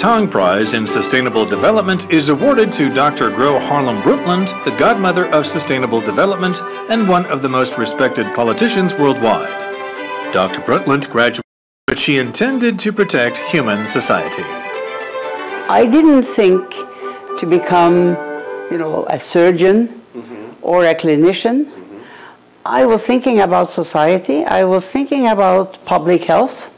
Tong Prize in Sustainable Development is awarded to Dr. Gro Harlem Brundtland, the godmother of sustainable development and one of the most respected politicians worldwide. Dr. Brundtland graduated, but she intended to protect human society. I didn't think to become, a surgeon or a clinician. I was thinking about society. I was thinking about public health.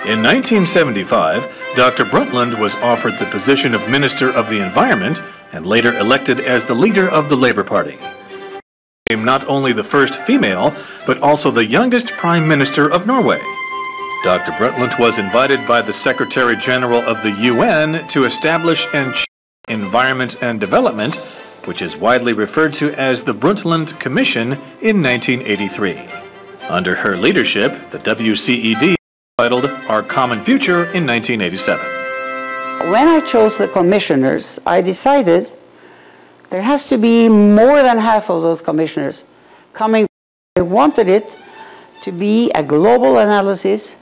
In 1975, Dr. Brundtland was offered the position of Minister of the Environment and later elected as the leader of the Labour Party. She became not only the first female, but also the youngest Prime Minister of Norway. Dr. Brundtland was invited by the Secretary General of the UN to establish and chair Environment and Development, which is widely referred to as the Brundtland Commission, in 1983. Under her leadership, the WCED titled Our Common Future in 1987. When I chose the commissioners, I decided there has to be more than half of those commissioners coming. I wanted it to be a global analysis,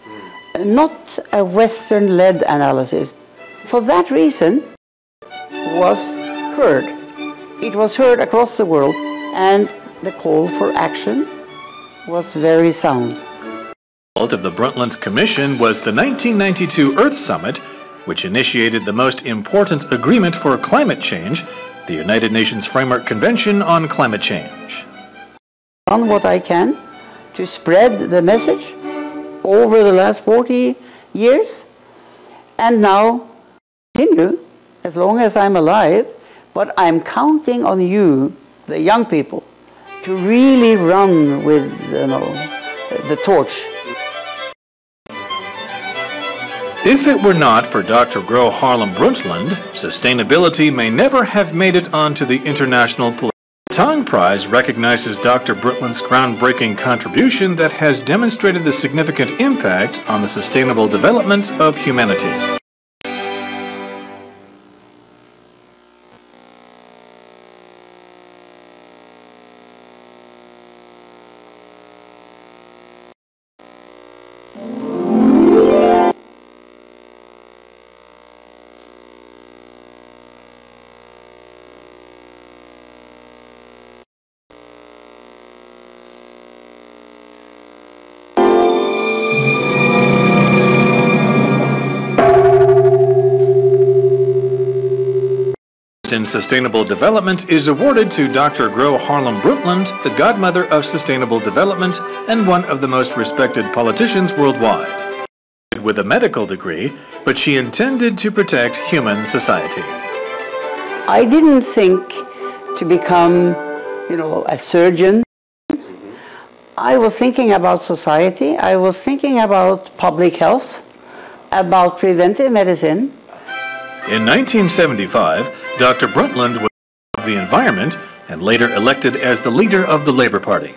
not a Western-led analysis. For that reason, it was heard. It was heard across the world, and the call for action was very sound. The result of the Brundtland Commission was the 1992 Earth Summit, which initiated the most important agreement for climate change, the United Nations Framework Convention on Climate Change. I've done what I can to spread the message over the last 40 years, and now continue as long as I'm alive, but I'm counting on you, the young people, to really run with the torch. If it were not for Dr. Gro Harlem Brundtland, sustainability may never have made it onto the international political. The Tong Prize recognizes Dr. Brundtland's groundbreaking contribution that has demonstrated the significant impact on the sustainable development of humanity. In Sustainable Development is awarded to Dr. Gro Harlem Brundtland, the godmother of sustainable development and one of the most respected politicians worldwide. With a medical degree, but she intended to protect human society. I didn't think to become, a surgeon. I was thinking about society. I was thinking about public health, about preventive medicine. In 1975, Dr. Brundtland was of the Environment and later elected as the leader of the Labour Party.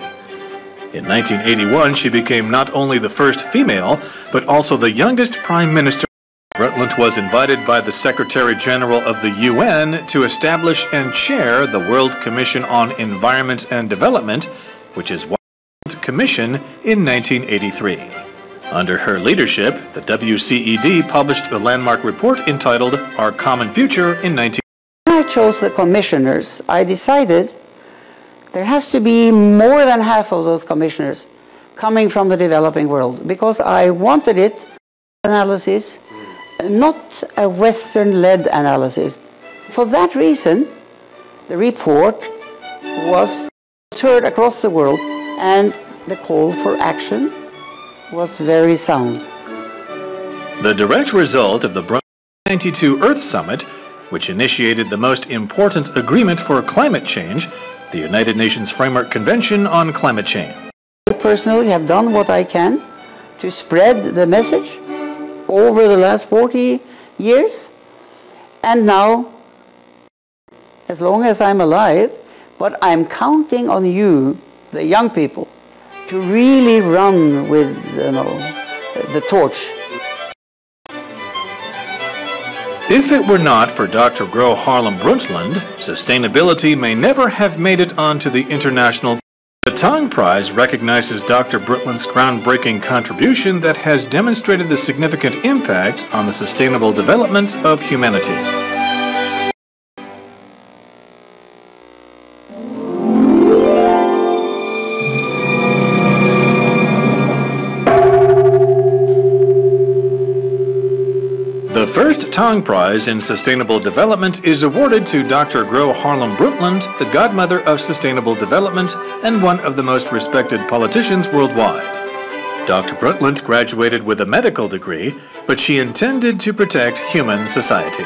In 1981, she became not only the first female, but also the youngest Prime Minister. Brundtland was invited by the Secretary General of the UN to establish and chair the World Commission on Environment and Development, which is World Commission, in 1983. Under her leadership, the WCED published a landmark report entitled Our Common Future in 19. When I chose the commissioners, I decided there has to be more than half of those commissioners coming from the developing world, because I wanted it analysis, not a Western-led analysis. For that reason, the report was heard across the world, and the call for action was very sound. The direct result of the 1992 Earth Summit, which initiated the most important agreement for climate change, the United Nations Framework Convention on Climate Change. I personally have done what I can to spread the message over the last 40 years, and now, as long as I'm alive, but I'm counting on you, the young people, to really run with the torch. If it were not for Dr. Gro Harlem Brundtland, sustainability may never have made it onto the international. The The Tong Prize recognizes Dr. Brundtland's groundbreaking contribution that has demonstrated the significant impact on the sustainable development of humanity. The first Tong Prize in Sustainable Development is awarded to Dr. Gro Harlem Brundtland, the godmother of sustainable development and one of the most respected politicians worldwide. Dr. Brundtland graduated with a medical degree, but she intended to protect human society.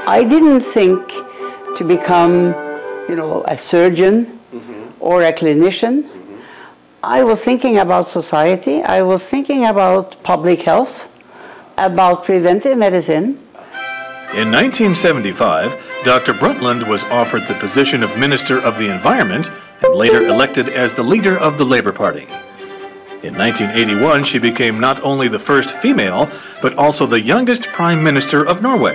I didn't think to become, a surgeon or a clinician. I was thinking about society. I was thinking about public health, about preventive medicine. In 1975, Dr. Brundtland was offered the position of Minister of the Environment and later elected as the leader of the Labour Party. In 1981, she became not only the first female, but also the youngest Prime Minister of Norway.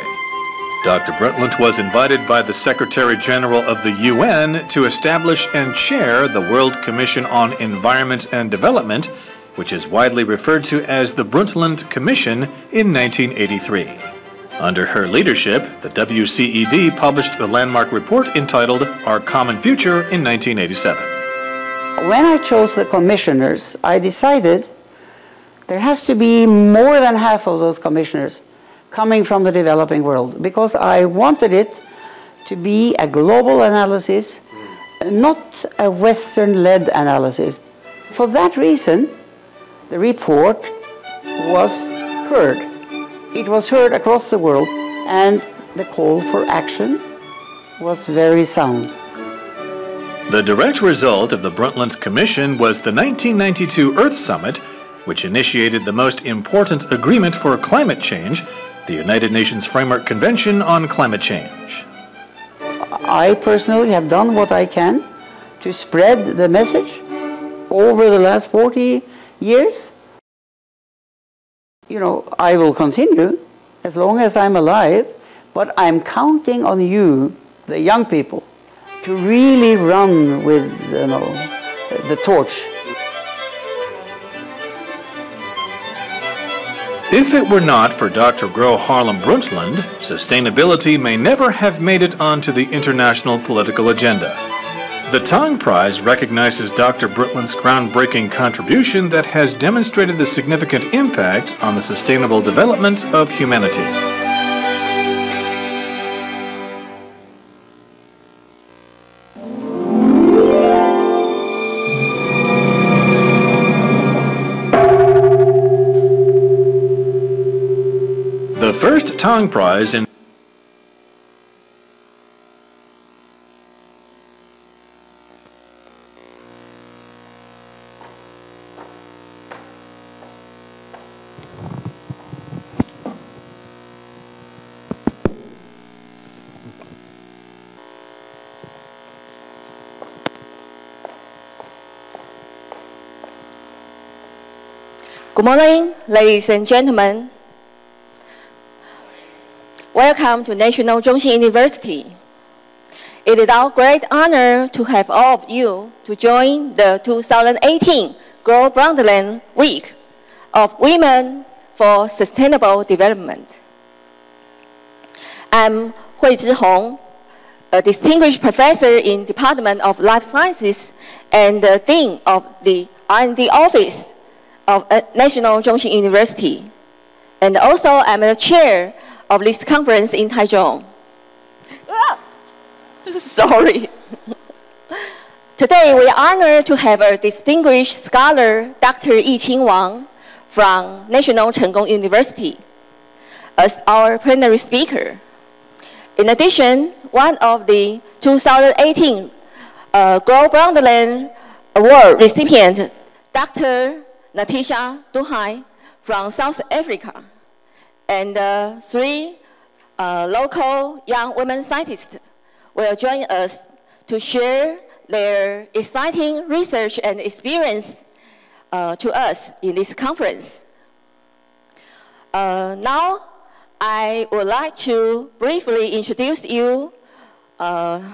Dr. Brundtland was invited by the Secretary General of the UN to establish and chair the World Commission on Environment and Development, which is widely referred to as the Brundtland Commission, in 1983. Under her leadership, the WCED published the landmark report entitled Our Common Future in 1987. When I chose the commissioners, I decided there has to be more than half of those commissioners coming from the developing world, because I wanted it to be a global analysis, not a Western-led analysis. For that reason, the report was heard. It was heard across the world, and the call for action was very sound. The direct result of the Brundtland Commission was the 1992 Earth Summit, which initiated the most important agreement for climate change, the United Nations Framework Convention on Climate Change. I personally have done what I can to spread the message over the last 40 years. I will continue as long as I'm alive, but I'm counting on you, the young people, to really run with the torch. If it were not for Dr. Gro Harlem Brundtland, sustainability may never have made it onto the international political agenda. The Tong Prize recognizes Dr. Brundtland's groundbreaking contribution that has demonstrated the significant impact on the sustainable development of humanity. The first Tong Prize in Good morning, ladies and gentlemen. Welcome to National Zhongxin University. It is our great honor to have all of you to join the 2018 Gro Brundtland Week of Women for Sustainable Development. I'm Hui Zhihong, a distinguished professor in Department of Life Sciences and the Dean of the R&D Office of National Zhongxin University. And also, I'm the chair of this conference in Taichung. Sorry. Today, we are honored to have a distinguished scholar, Dr. Yiqing Wang, from National Chengkong University, as our plenary speaker. In addition, one of the 2018 Gro Brundtland Award recipients, Dr. Natisha Duhai from South Africa, and 3 local young women scientists will join us to share their exciting research and experience to us in this conference. Now, I would like to briefly introduce you Dr.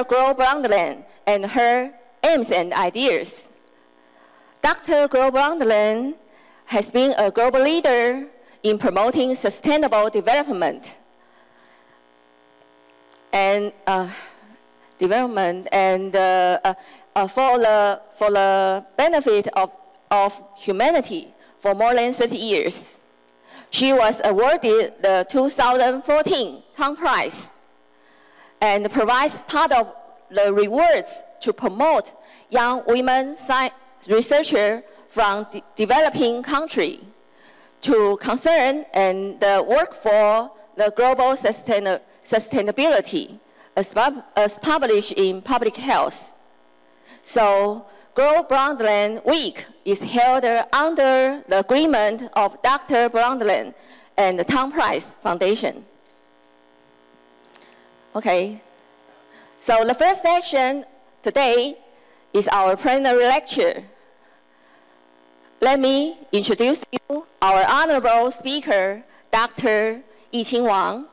Gro Brundtland and her aims and ideas. Dr. Gro-Brundtland has been a global leader in promoting sustainable development and for the benefit of humanity for more than 30 years. She was awarded the 2014 Tong Prize and provides part of the rewards to promote young women researchers from developing countries to concern and work for the global sustainability as published in Public Health. So, Gro-Brundtland Week is held under the agreement of Dr. Brundtland and the Tong Prize Foundation. Okay, so the first section today is our plenary lecture. Let me introduce you our honorable speaker, Dr. Yiqing Wang.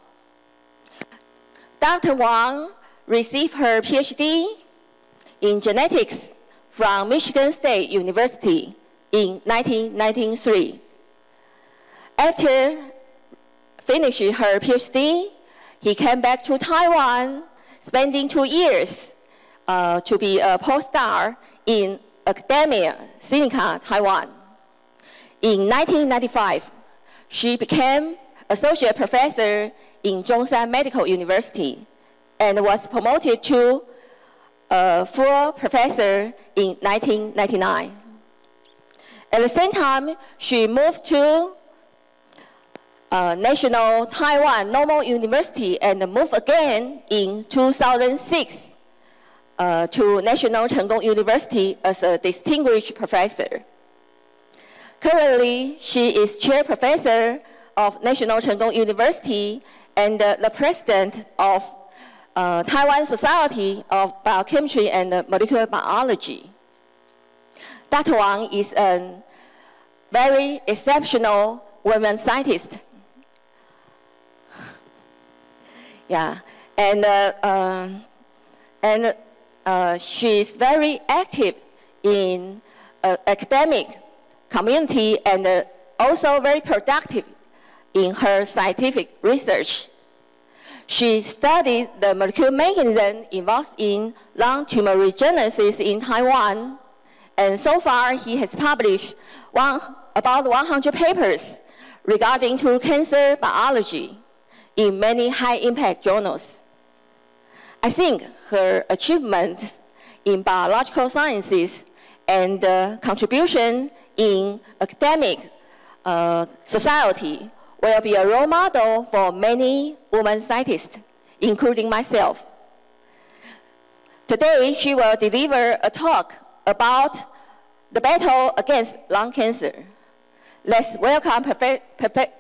Dr. Wang received her PhD in genetics from Michigan State University in 1993. After finishing her PhD, he came back to Taiwan, spending 2 years to be a postdoc in Academia Sinica, Taiwan. In 1995, she became associate professor in Zhongshan Medical University and was promoted to full professor in 1999. At the same time, she moved to National Taiwan Normal University and moved again in 2006 to National Cheng-Kung University as a distinguished professor. Currently, she is chair professor of National Cheng-Kung University and the president of Taiwan Society of Biochemistry and Molecular Biology. Dr. Wang is a very exceptional woman scientist. Yeah, and she is very active in academic community and also very productive in her scientific research. She studied the molecular mechanism involved in lung tumorigenesis in Taiwan, and so far he has published about 100 papers regarding to cancer biology in many high-impact journals. I think her achievements in biological sciences and contribution in academic society will be a role model for many women scientists, including myself. Today, she will deliver a talk about the battle against lung cancer. Let's welcome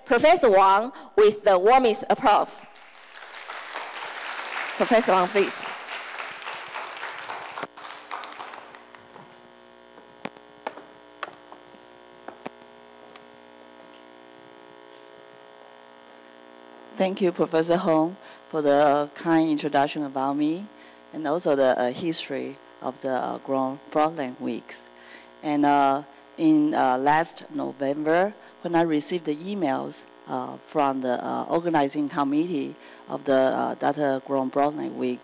Professor Wang with the warmest applause. Professor Wang, please. Thank you, Professor Hong, for the kind introduction about me and also the history of the Gro-Brundtland Weeks. And in last November, when I received the emails from the organizing committee of the Dr. Gro-Brundtland Week,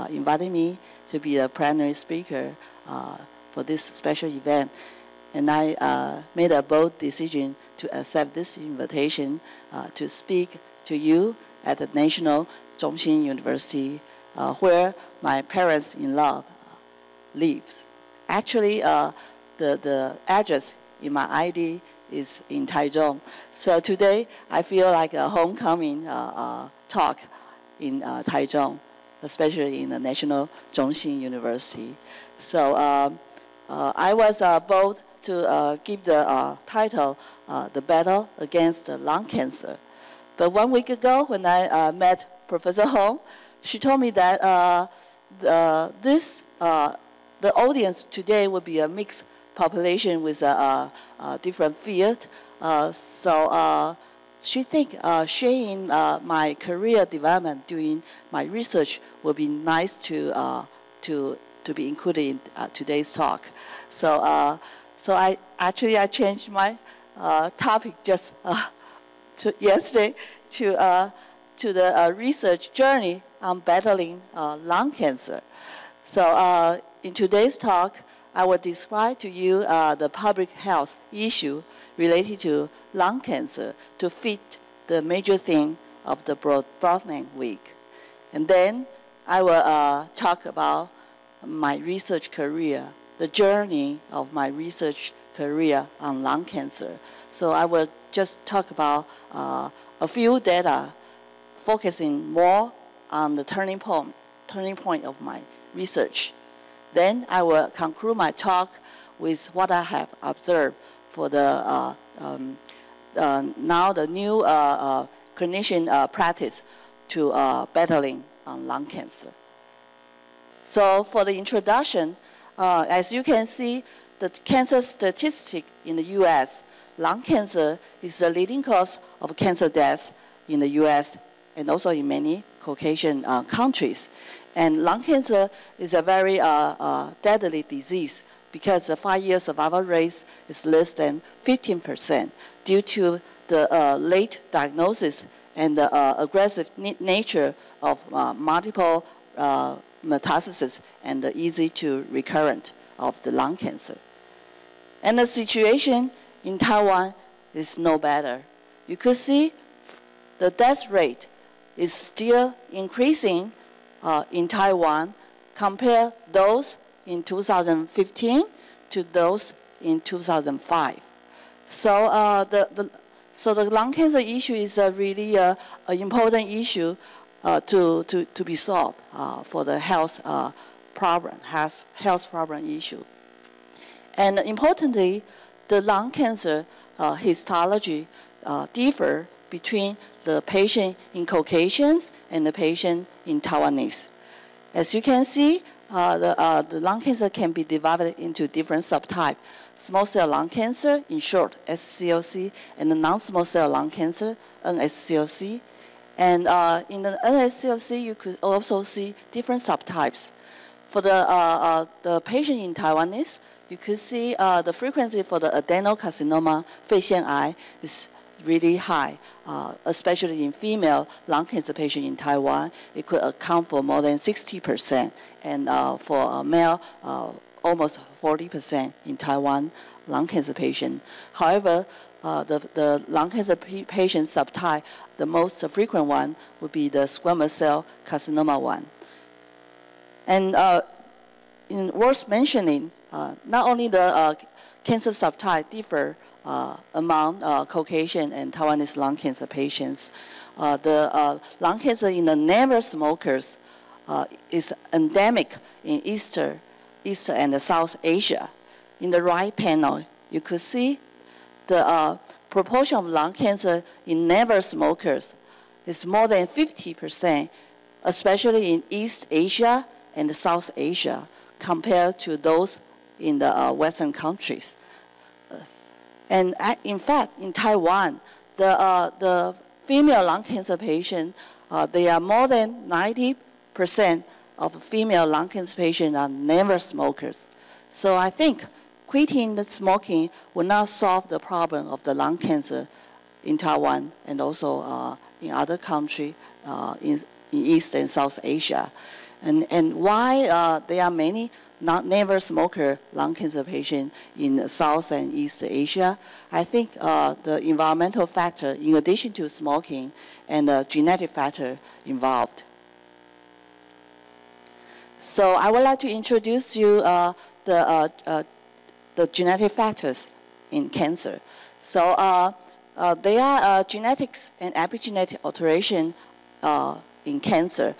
inviting me to be a plenary speaker for this special event. And I made a bold decision to accept this invitation to speak to you at the National Zhongshan University, where my parents-in-law lives. Actually, the address in my ID is in Taichung. So today, I feel like a homecoming talk in Taichung, especially in the National Zhongshan University. So I was bold to give the title, The Battle Against Lung Cancer. But 1 week ago, when I met Professor Hong, she told me that the audience today would be a mixed population with a different field. So she think sharing my career development doing my research would be nice to to be included in today's talk. So, so I changed my topic just yesterday to the research journey on battling lung cancer. So in today's talk, I will describe to you the public health issue related to lung cancer to fit the major theme of the Broadland Week. And then I will talk about my research career, the journey of my research career on lung cancer. So I will just talk about a few data focusing more on the turning point of my research. Then I will conclude my talk with what I have observed for the now the new clinician practice to battling lung cancer. So for the introduction, as you can see, the cancer statistic in the U.S., lung cancer is the leading cause of cancer deaths in the U.S. and also in many Caucasian countries. And lung cancer is a very deadly disease because the 5-year survival rate is less than 15% due to the late diagnosis and the aggressive nature of multiple metastasis and the easy to recurrent of the lung cancer. And the situation in Taiwan is no better. You could see the death rate is still increasing in Taiwan compared those in 2015 to those in 2005. So the lung cancer issue is really an important issue to be solved for the health problem issue. And importantly, the lung cancer histology differ between the patient in Caucasians and the patient in Taiwanese. As you can see, the lung cancer can be divided into different subtypes. Small cell lung cancer, in short, SCLC, and the non-small cell lung cancer, NSCLC. And in the NSCLC, you could also see different subtypes. For the patient in Taiwanese, you could see the frequency for the adenocarcinoma, 肺腺癌, is really high, especially in female lung cancer patient in Taiwan. It could account for more than 60%, and for a male, almost 40% in Taiwan lung cancer patient. However, the lung cancer patient subtype, the most frequent one would be the squamous cell carcinoma one. And worth mentioning, not only the cancer subtype differ among Caucasian and Taiwanese lung cancer patients, the lung cancer in the never smokers is endemic in East and South Asia. In the right panel, you could see the proportion of lung cancer in never smokers is more than 50%, especially in East Asia and South Asia, compared to those in the Western countries. And in fact, in Taiwan, the female lung cancer patients, they are more than 90% of female lung cancer patients are never smokers. So I think quitting the smoking will not solve the problem of the lung cancer in Taiwan and also in other countries in East and South Asia. And why there are many never smoker lung cancer patients in South and East Asia, I think the environmental factor, in addition to smoking, and the genetic factor involved. So I would like to introduce you the genetic factors in cancer. So there are genetics and epigenetic alteration in cancer.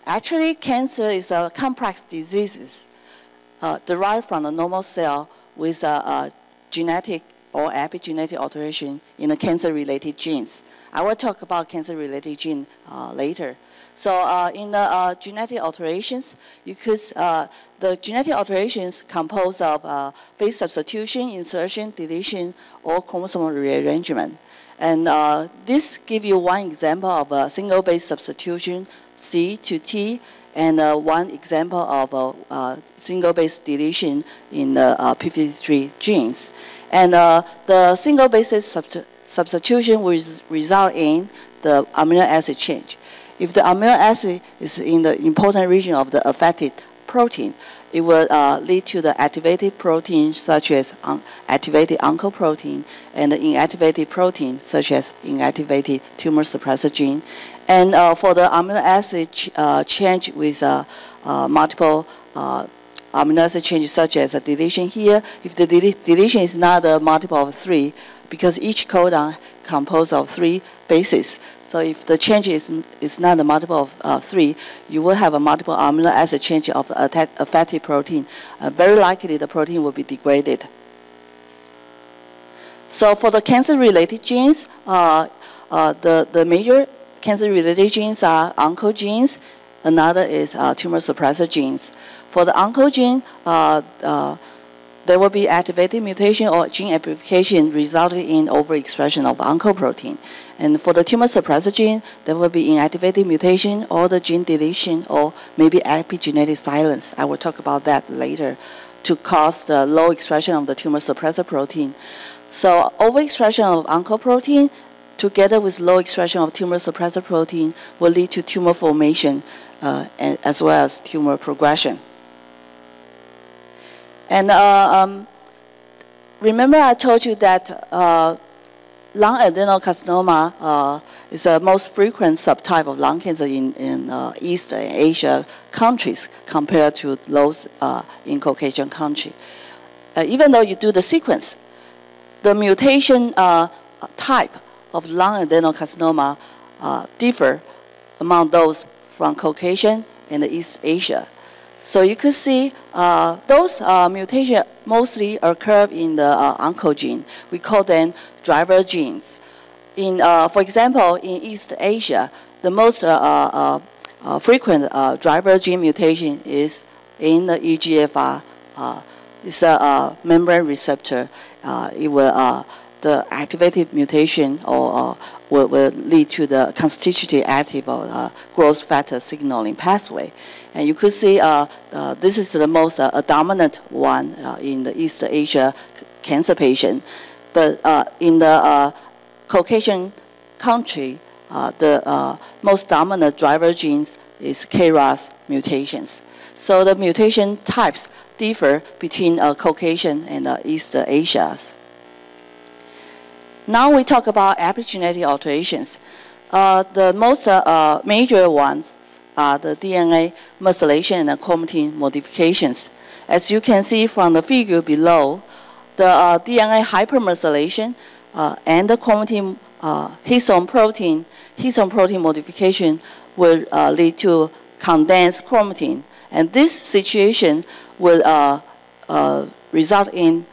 Actually, cancer is a complex disease derived from the normal cell with a genetic or epigenetic alteration in the cancer-related genes. I will talk about cancer-related gene later. So in the genetic alterations, the genetic alterations compose of base substitution, insertion, deletion, or chromosomal rearrangement. And this gives you one example of a single base substitution C to T, and one example of a single base deletion in the p53 genes. And the single base substitution will result in the amino acid change. If the amino acid is in the important region of the affected protein, it will lead to the activated protein such as activated oncoprotein and the inactivated protein such as inactivated tumor suppressor gene. And for the amino acid change with multiple amino acid changes such as a deletion here, if the deletion is not a multiple of 3, because each codon composed of 3 bases. So if the change is not a multiple of 3, you will have a multiple amino acid change of affected protein. Very likely the protein will be degraded. So for the cancer-related genes, the major cancer-related genes are oncogenes. Another is tumor suppressor genes. For the oncogene, there will be activated mutation or gene amplification resulting in overexpression of oncoprotein. And for the tumor suppressor gene, there will be inactivated mutation or the gene deletion or maybe epigenetic silence. I will talk about that later to cause the low expression of the tumor suppressor protein. So overexpression of oncoprotein together with low expression of tumor suppressor protein will lead to tumor formation as well as tumor progression. And remember I told you that lung adenocarcinoma is the most frequent subtype of lung cancer in East Asia countries compared to those in Caucasian countries. Even though you do the sequence, the mutation type of lung adenocarcinoma differ among those from Caucasian and East Asia. So you could see those mutations mostly occur in the oncogene. We call them driver genes. For example, in East Asia, the most frequent driver gene mutation is in the EGFR. It's a membrane receptor. The activated mutation will lead to the constitutively active growth factor signaling pathway. And you could see this is the most dominant one in the East Asia cancer patient. But in the Caucasian country, the most dominant driver genes is KRAS mutations. So the mutation types differ between Caucasian and East Asians. Now we talk about epigenetic alterations. The most major ones are the DNA methylation and chromatin modifications. As you can see from the figure below, the DNA hypermethylation and the chromatin histone protein modification will lead to condensed chromatin. And this situation will result in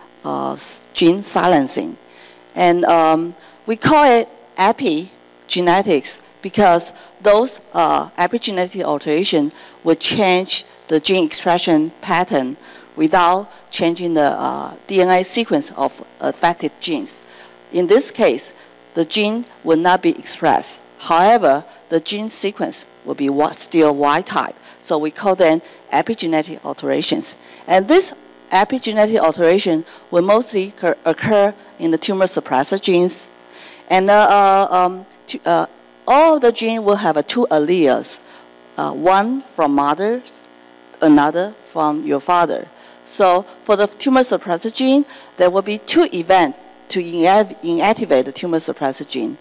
gene silencing. And we call it epigenetics because those epigenetic alterations will change the gene expression pattern without changing the DNA sequence of affected genes. In this case, the gene will not be expressed. However, the gene sequence will be still Y type. So we call them epigenetic alterations. And this epigenetic alteration will mostly occur in the tumor suppressor genes. And all of the genes will have 2 alleles, one from mothers, another from your father. So for the tumor suppressor gene, there will be 2 events to inactivate the tumor suppressor gene.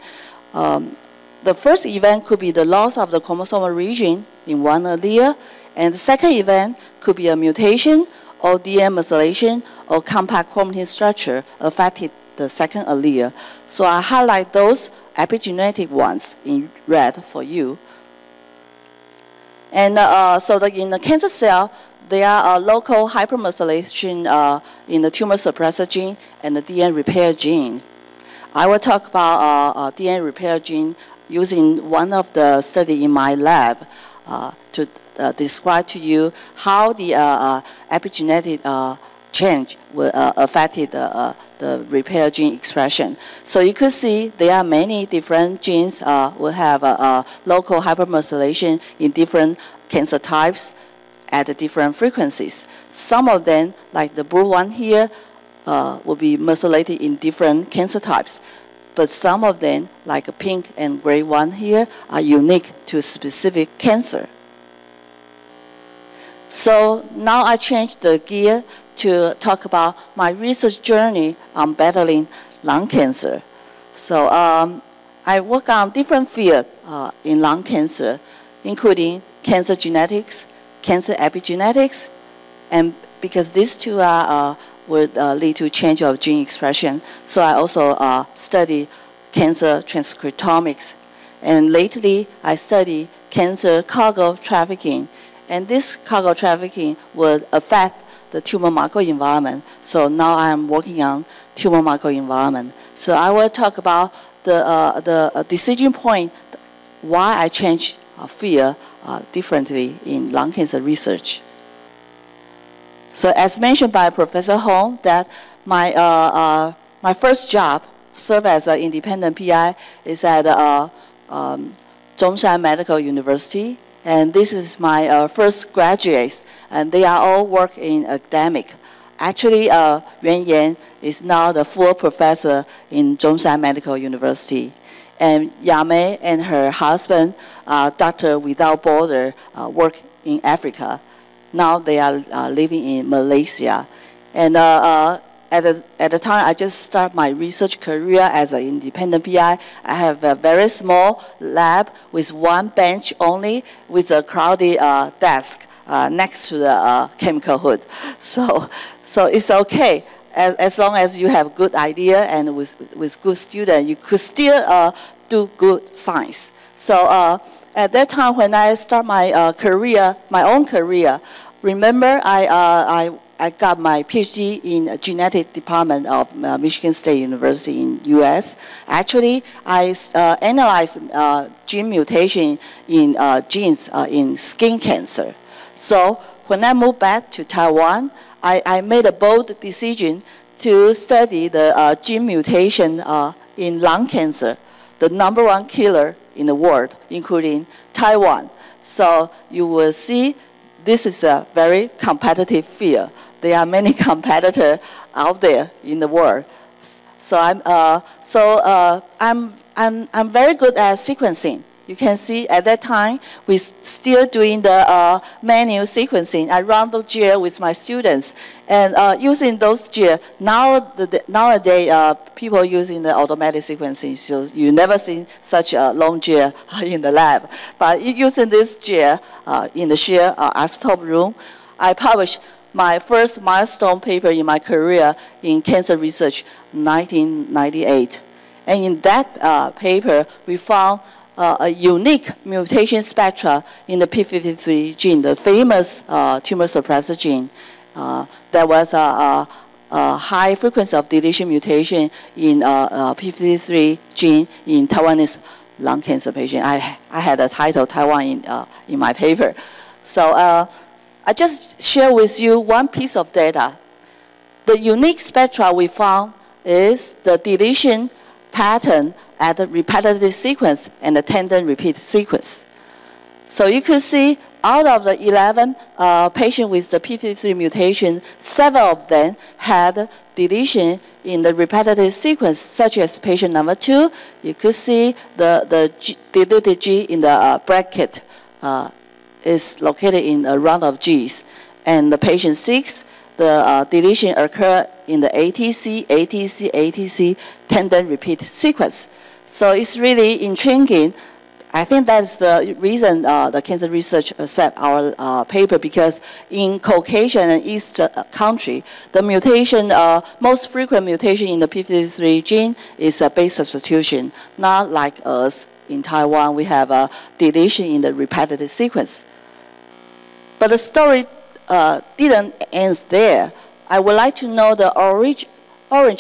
The first event could be the loss of the chromosomal region in one allele, and the second event could be a mutation or DNA methylation or compact chromatin structure affected the second allele. So I highlight those epigenetic ones in red for you. And in the cancer cell, there are local hypermethylation in the tumor suppressor gene and the DNA repair gene. I will talk about DNA repair gene using one of the study in my lab to describe to you how the epigenetic change affected the repair gene expression. So you could see there are many different genes will have local hypermethylation in different cancer types at different frequencies. Some of them, like the blue one here, will be methylated in different cancer types. But some of them, like a pink and gray one here, are unique to specific cancer. So now I changed the gear to talk about my research journey on battling lung cancer. So I work on different fields in lung cancer, including cancer genetics, cancer epigenetics, and because these two would lead to change of gene expression, so I also study cancer transcriptomics. And lately, I study cancer cargo trafficking. And this cargo trafficking would affect the tumor microenvironment. So now I'm working on tumor microenvironment. So I will talk about the decision point, why I changed field differently in lung cancer research. So as mentioned by Professor Hong, that my, my first job served as an independent PI is at Zhongshan Medical University. And this is my first graduates, and they are all work in academic. Actually, Yuan Yan is now the full professor in Zhongshan Medical University. And Yamei and her husband, Doctor Without Border, work in Africa. Now they are living in Malaysia. And at the time I just started my research career as an independent PI, I have a very small lab with one bench only with a crowded desk next to the chemical hood. So it's okay. As long as you have good idea and with good student, you could still do good science. So at that time when I start my career, my own career, remember I got my PhD in genetic department of Michigan State University in US. Actually, I analyzed gene mutation in genes in skin cancer. So when I moved back to Taiwan, I made a bold decision to study the gene mutation in lung cancer, the #1 killer in the world, including Taiwan. So you will see this is a very competitive field. There are many competitors out there in the world. So I'm very good at sequencing. You can see at that time we're still doing the manual sequencing. I run those gel with my students, and using those gel nowadays people using the automatic sequencing. So you never seen such a long gel in the lab. But using this gel in the shear isotope room, I published my first milestone paper in my career in cancer research, 1998. And in that paper, we found a unique mutation spectra in the p53 gene, the famous tumor suppressor gene. There was a high frequency of deletion mutation in p53 gene in Taiwanese lung cancer patient. I had a title, Taiwan, in my paper. So I just share with you one piece of data. The unique spectra we found is the deletion pattern at the repetitive sequence and the tandem repeat sequence. So you could see out of the 11 patients with the p53 mutation, 7 of them had deletion in the repetitive sequence, such as patient number 2. You could see the deleted G in the bracket is located in a round of Gs. And the patient 6, the deletion occurred in the ATC, ATC, ATC tandem repeat sequence. So it's really intriguing. I think that's the reason the cancer research accept our paper, because in Caucasian and East country, the mutation, most frequent mutation in the p53 gene is a base substitution. Not like us in Taiwan, we have a deletion in the repetitive sequence. But the story didn't end there. I would like to know the origin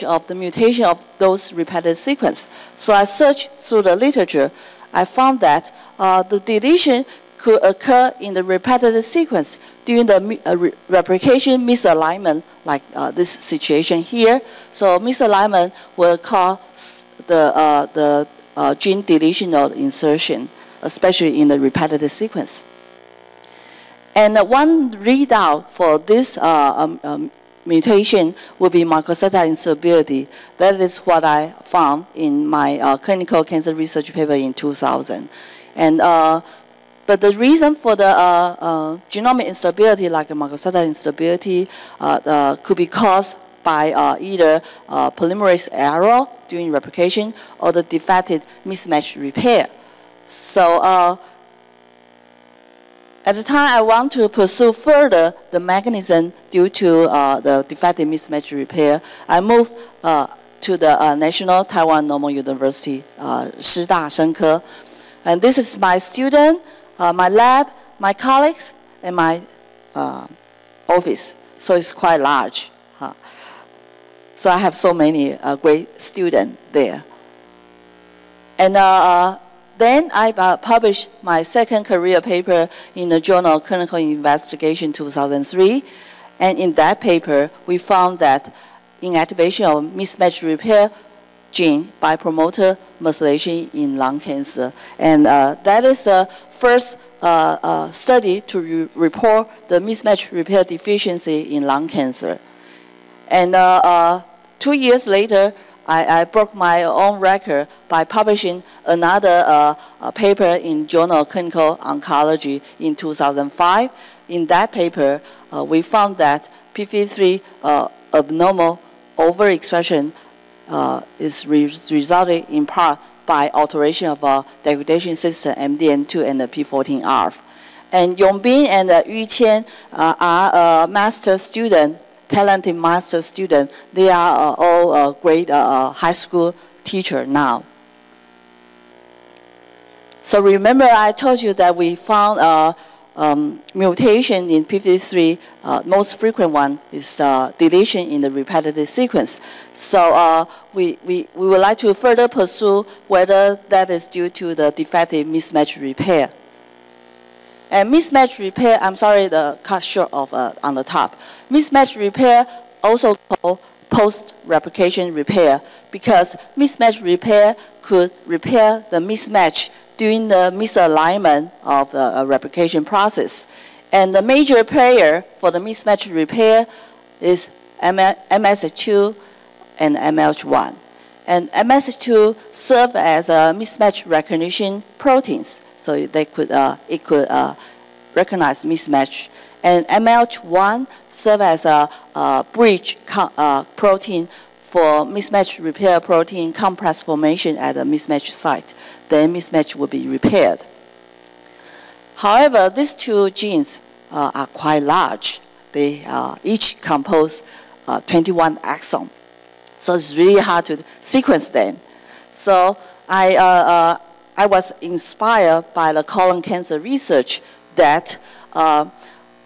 of the mutation of those repetitive sequence. So I searched through the literature. I found that the deletion could occur in the repetitive sequence during the replication misalignment, like this situation here. So misalignment will cause the gene deletion or insertion, especially in the repetitive sequence. And one readout for this mutation will be microsatellite instability. That is what I found in my clinical cancer research paper in 2000. And but the reason for the genomic instability, like microsatellite instability, could be caused by either polymerase error during replication or the defective mismatch repair. So at the time, I want to pursue further the mechanism due to the defective mismatch repair. I moved to the National Taiwan Normal University, 师大生科. And this is my student, my lab, my colleagues, and my office. So it's quite large. So I have so many great students there. And then I published my second career paper in the journal Clinical Investigation 2003. And in that paper, we found that inactivation of mismatch repair gene by promoter methylation in lung cancer. And that is the first study to report the mismatch repair deficiency in lung cancer. And 2 years later, I broke my own record by publishing another paper in Journal Clinical Oncology in 2005. In that paper, we found that p53 abnormal overexpression is resulting in part by alteration of degradation system MDM2 and the P14ARF. And Yongbin and Yu Qian are master students, talented master student. They are all great high school teacher now. So remember I told you that we found mutation in p53. Most frequent one is deletion in the repetitive sequence. So we would like to further pursue whether that is due to the defective mismatch repair. And mismatch repair, I'm sorry, the cut short of on the top. Mismatch repair, also called post-replication repair, because mismatch repair could repair the mismatch during the misalignment of the replication process. And the major player for the mismatch repair is MSH2 and MLH1. And MSH2 serve as mismatch recognition proteins. So they could, it could recognize mismatch. And MLH1 serve as a bridge protein for mismatch repair protein complex formation at the mismatch site. Then mismatch will be repaired. However, these two genes are quite large. They each compose 21 exons. So it's really hard to sequence them. So I was inspired by the colon cancer research that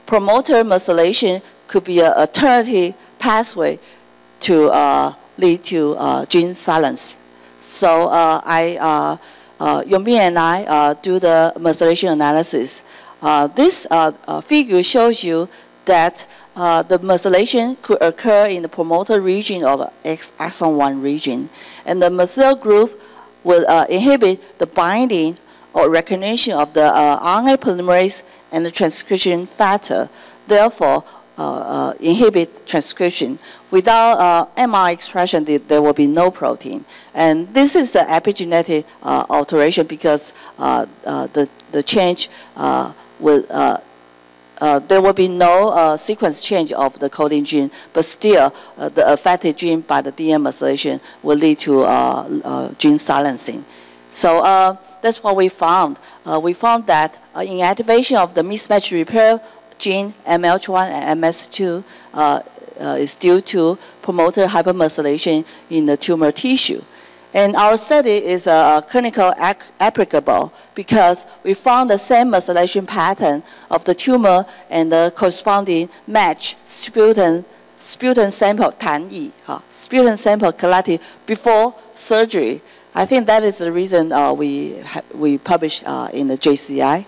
promoter methylation could be an alternative pathway to lead to gene silence. So Yongbin and I do the methylation analysis. This figure shows you that the methylation could occur in the promoter region or the exon 1 region. And the methyl group will inhibit the binding or recognition of the RNA polymerase and the transcription factor, therefore inhibit transcription. Without MR expression, there will be no protein. And this is the epigenetic alteration because the change will, there will be no sequence change of the coding gene, but still the affected gene by the DNA methylation will lead to gene silencing. So that's what we found. We found that inactivation of the mismatch repair gene MLH1 and MS2 is due to promoter hypermethylation in the tumor tissue. And our study is clinical applicable because we found the same methylation pattern of the tumor and the corresponding match sputum sample sputum sample collected before surgery. I think that is the reason we published in the JCI.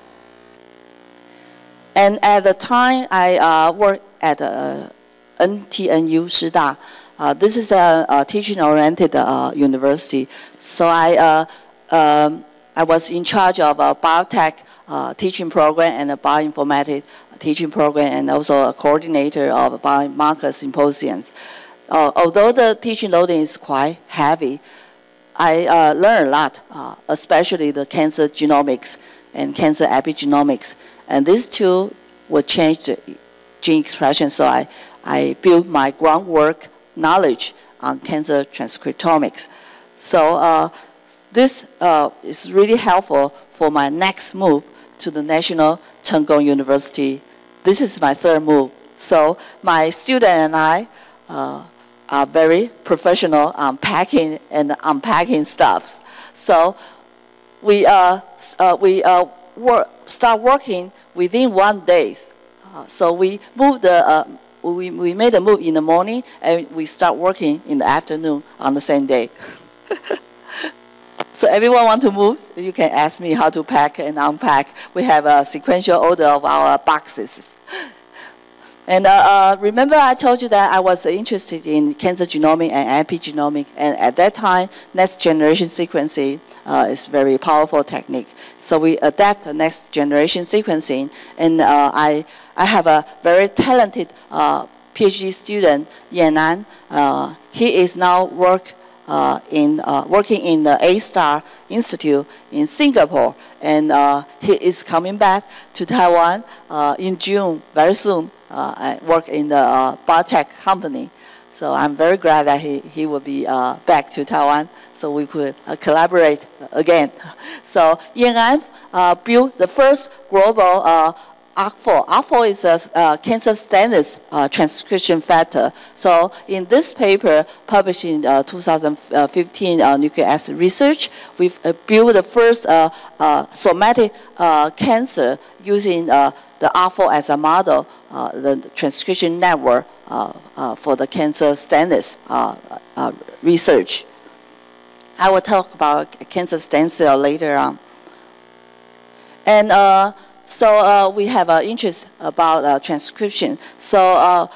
And at the time, I worked at NTNU Shida. This is a teaching-oriented university. So I was in charge of a biotech teaching program and a bioinformatics teaching program, and also a coordinator of biomarker symposiums. Although the teaching loading is quite heavy, I learned a lot, especially the cancer genomics and cancer epigenomics. And these two will change the gene expression, so I built my groundwork knowledge on cancer transcriptomics. So this is really helpful for my next move to the National Cheng Kung University. This is my third move. So my student and I are very professional on packing and unpacking stuffs. So we start working within 1 day. So we moved we made a move in the morning, and we start working in the afternoon on the same day. So everyone want to move, you can ask me how to pack and unpack. We have a sequential order of our boxes. And remember I told you that I was interested in cancer genomics and epigenomics, and at that time, next generation sequencing is a very powerful technique. So we adapt the next generation sequencing, and I have a very talented PhD student, Yan An. He is now working in the A-Star Institute in Singapore, and he is coming back to Taiwan in June, very soon. I work in the biotech company. So I'm very glad that he will be back to Taiwan, so we could collaborate again. So Yan An built the first global ARC4. ARC4 is a cancer status transcription factor. So in this paper published in 2015 Nucleic Acid Research, we've built the first somatic cancer using the ARC4 as a model, the transcription network for the cancer status research. I will talk about cancer stem cell later on. And so we have an interest about transcription. So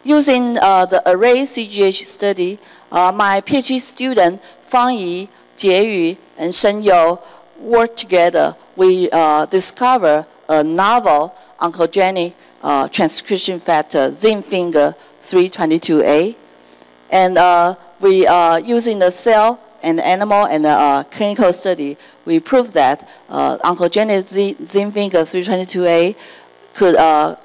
using the array CGH study, my PhD student Fang Yi, Jie Yu, and Shen You worked together. We discovered a novel oncogenic transcription factor, Zinfinger 322A. And we using the cell and animal and clinical study, we proved that oncogenic Zinfinger 322A could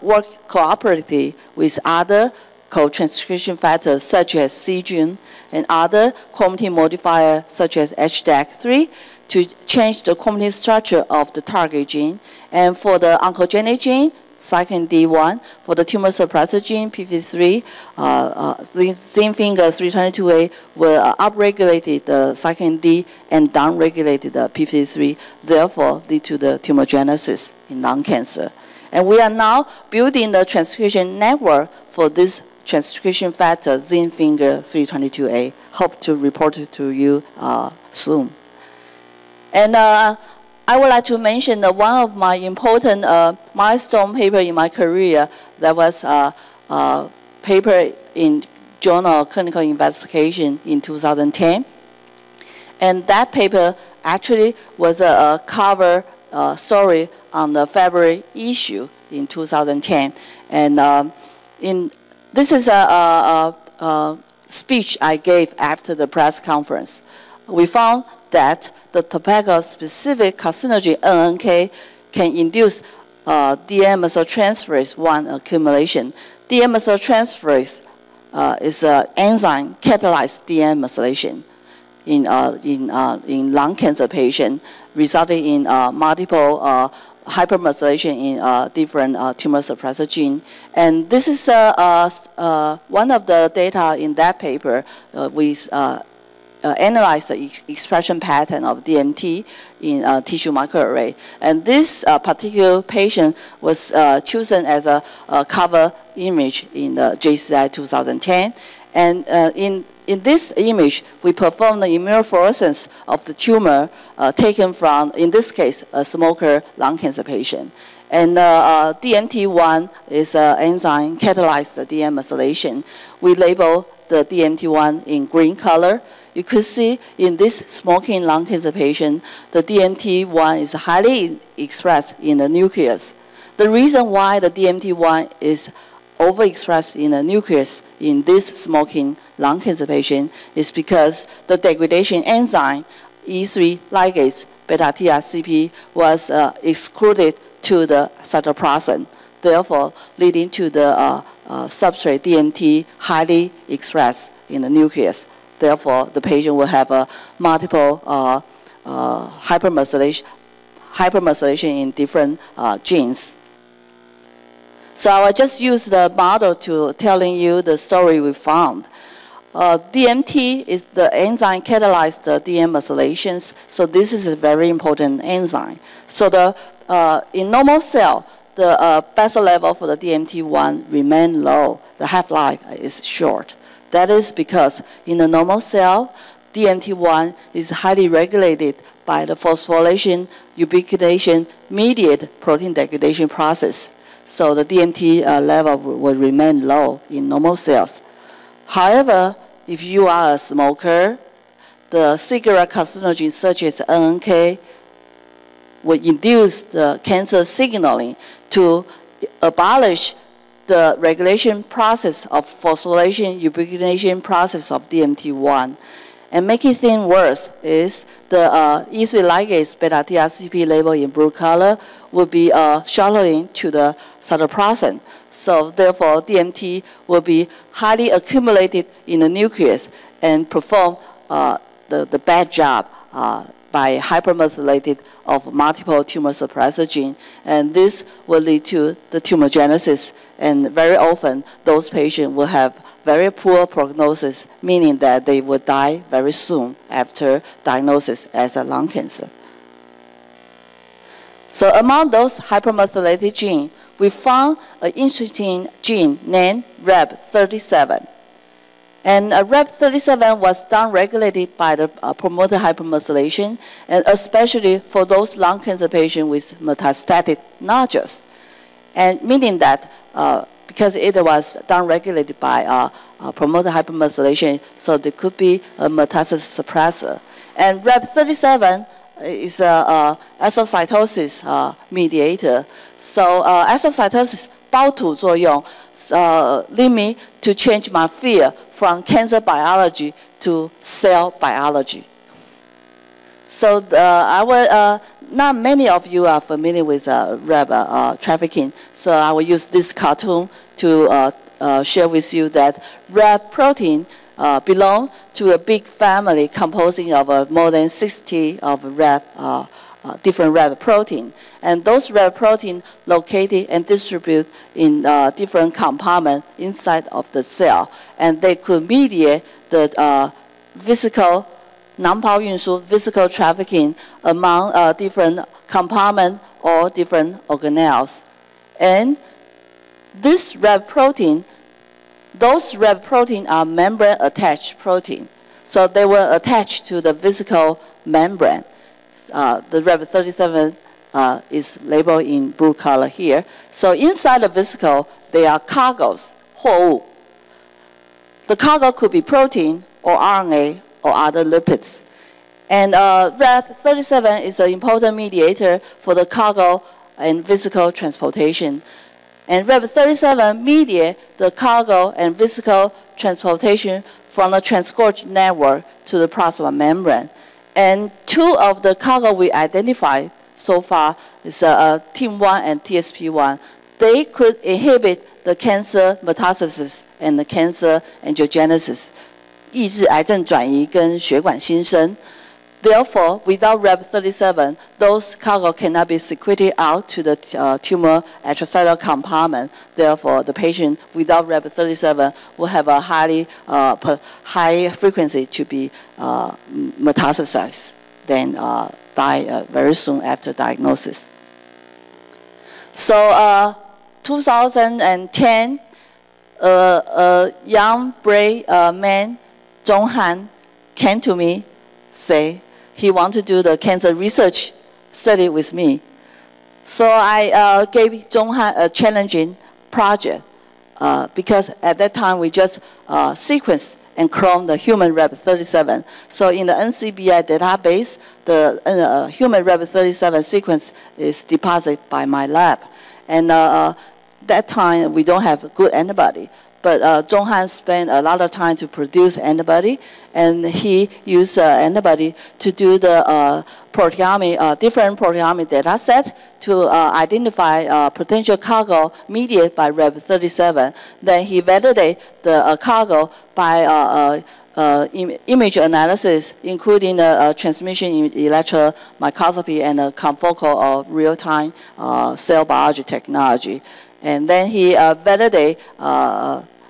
work cooperatively with other co-transcription factors such as c-Jun and other chromatin modifiers such as HDAC3 to change the chromatin structure of the target gene. And for the oncogenic gene, cyclin D1, for the tumor suppressor gene, PP3, Zinfinger 322A will upregulate the cyclin D and downregulate the PP3, therefore lead to the tumorigenesis in lung cancer. And we are now building the transcription network for this transcription factor, Zinfinger 322A. Hope to report it to you soon. And I would like to mention that one of my important milestone paper in my career, that was a paper in Journal of Clinical Investigation in 2010. And that paper actually was a cover story on the February issue in 2010. And this is a speech I gave after the press conference. We found that the tobacco-specific carcinogen NNK can induce DNA methyltransferase 1 accumulation. DNA methyltransferase is an enzyme catalyzed DNA methylation in lung cancer patients, resulting in multiple hypermethylation in different tumor suppressor gene. And this is one of the data in that paper. We analyze the expression pattern of DMT in tissue microarray. And this particular patient was chosen as a cover image in the JCI 2010. And in this image, we performed the immunofluorescence of the tumor taken from, in this case, a smoker lung cancer patient. And DMT1 is an enzyme catalyzed demethylation. We label the DMT1 in green color. You could see in this smoking lung cancer patient, the DMT1 is highly expressed in the nucleus. The reason why the DMT1 is overexpressed in the nucleus in this smoking lung cancer patient is because the degradation enzyme E3 ligase beta-TRCP was excluded to the cytoplasm, therefore leading to the substrate DMT highly expressed in the nucleus. Therefore, the patient will have a multiple hypermethylation in different genes. So I will just use the model to telling you the story we found. DMT is the enzyme catalyzed the demethylations, so this is a very important enzyme. So the in normal cell, the basal level for the DMT1 remain low. The half-life is short. That is because in the normal cell, DMT1 is highly regulated by the phosphorylation ubiquitination mediated protein degradation process. So the DMT level will remain low in normal cells. However, if you are a smoker, the cigarette carcinogen such as NNK will induce the cancer signaling to abolish the regulation process of phosphorylation ubiquitination process of DMT1. And making things worse is the E3 ligase beta-TRCP label in blue color will be shuttling to the cytoplasm. So therefore, DMT will be highly accumulated in the nucleus and perform the bad job by hypermethylated of multiple tumor suppressor gene. And this will lead to the tumorigenesis. And very often, those patients will have very poor prognosis, meaning that they will die very soon after diagnosis as a lung cancer. So among those hypermethylated genes, we found an interesting gene named REB37. And REB37 was downregulated by the promoter hypermethylation, and especially for those lung cancer patients with metastatic nodules. And meaning that because it was downregulated by promoter hypermethylation, so there could be a metastasis suppressor. And REB37 is a astrocytosis mediator. So astrocytosis 胞土作用 lead me to change my field from cancer biology to cell biology. So not many of you are familiar with Reb trafficking, so I will use this cartoon to share with you that Reb protein belong to a big family composing of more than 60 of different Reb protein. And those Reb protein located and distribute in different compartments inside of the cell. And they could mediate the physical, non-power 运输, physical trafficking among different compartments or different organelles. And this Reb protein, those Reb protein are membrane-attached protein. So they will attach to the physical membrane. The REB37 is labeled in blue color here. So inside the vesicle, there are cargoes, 货物. The cargo could be protein or RNA or other lipids. And REB37 is an important mediator for the cargo and vesicle transportation. And REB37 mediates the cargo and vesicle transportation from the transgorge network to the plasma membrane. And two of the cargo we identified so far is TIM1 and TSP1. They could inhibit the cancer metastasis and the cancer angiogenesis, 抑制癌症转移跟血管新生. Therefore, without REB37, those cargo cannot be secreted out to the tumor extracellular compartment. Therefore, the patient without REB37 will have a high frequency to be metastasized, then die very soon after diagnosis. So, 2010, a young brave man, Zhong Han, came to me, say he wanted to do the cancer research study with me. So I gave Zhonghan a challenging project because at that time we just sequenced and cloned the human Rab37. So in the NCBI database, the human Rab37 sequence is deposited by my lab. And that time we don't have a good antibody. But Zhonghan spent a lot of time to produce antibody, and he used antibody to do the proteomic, different proteomic data set to identify potential cargo mediated by Rab37. Then he validated the cargo by image analysis, including the transmission in electron microscopy and confocal or real-time cell biology technology. And then he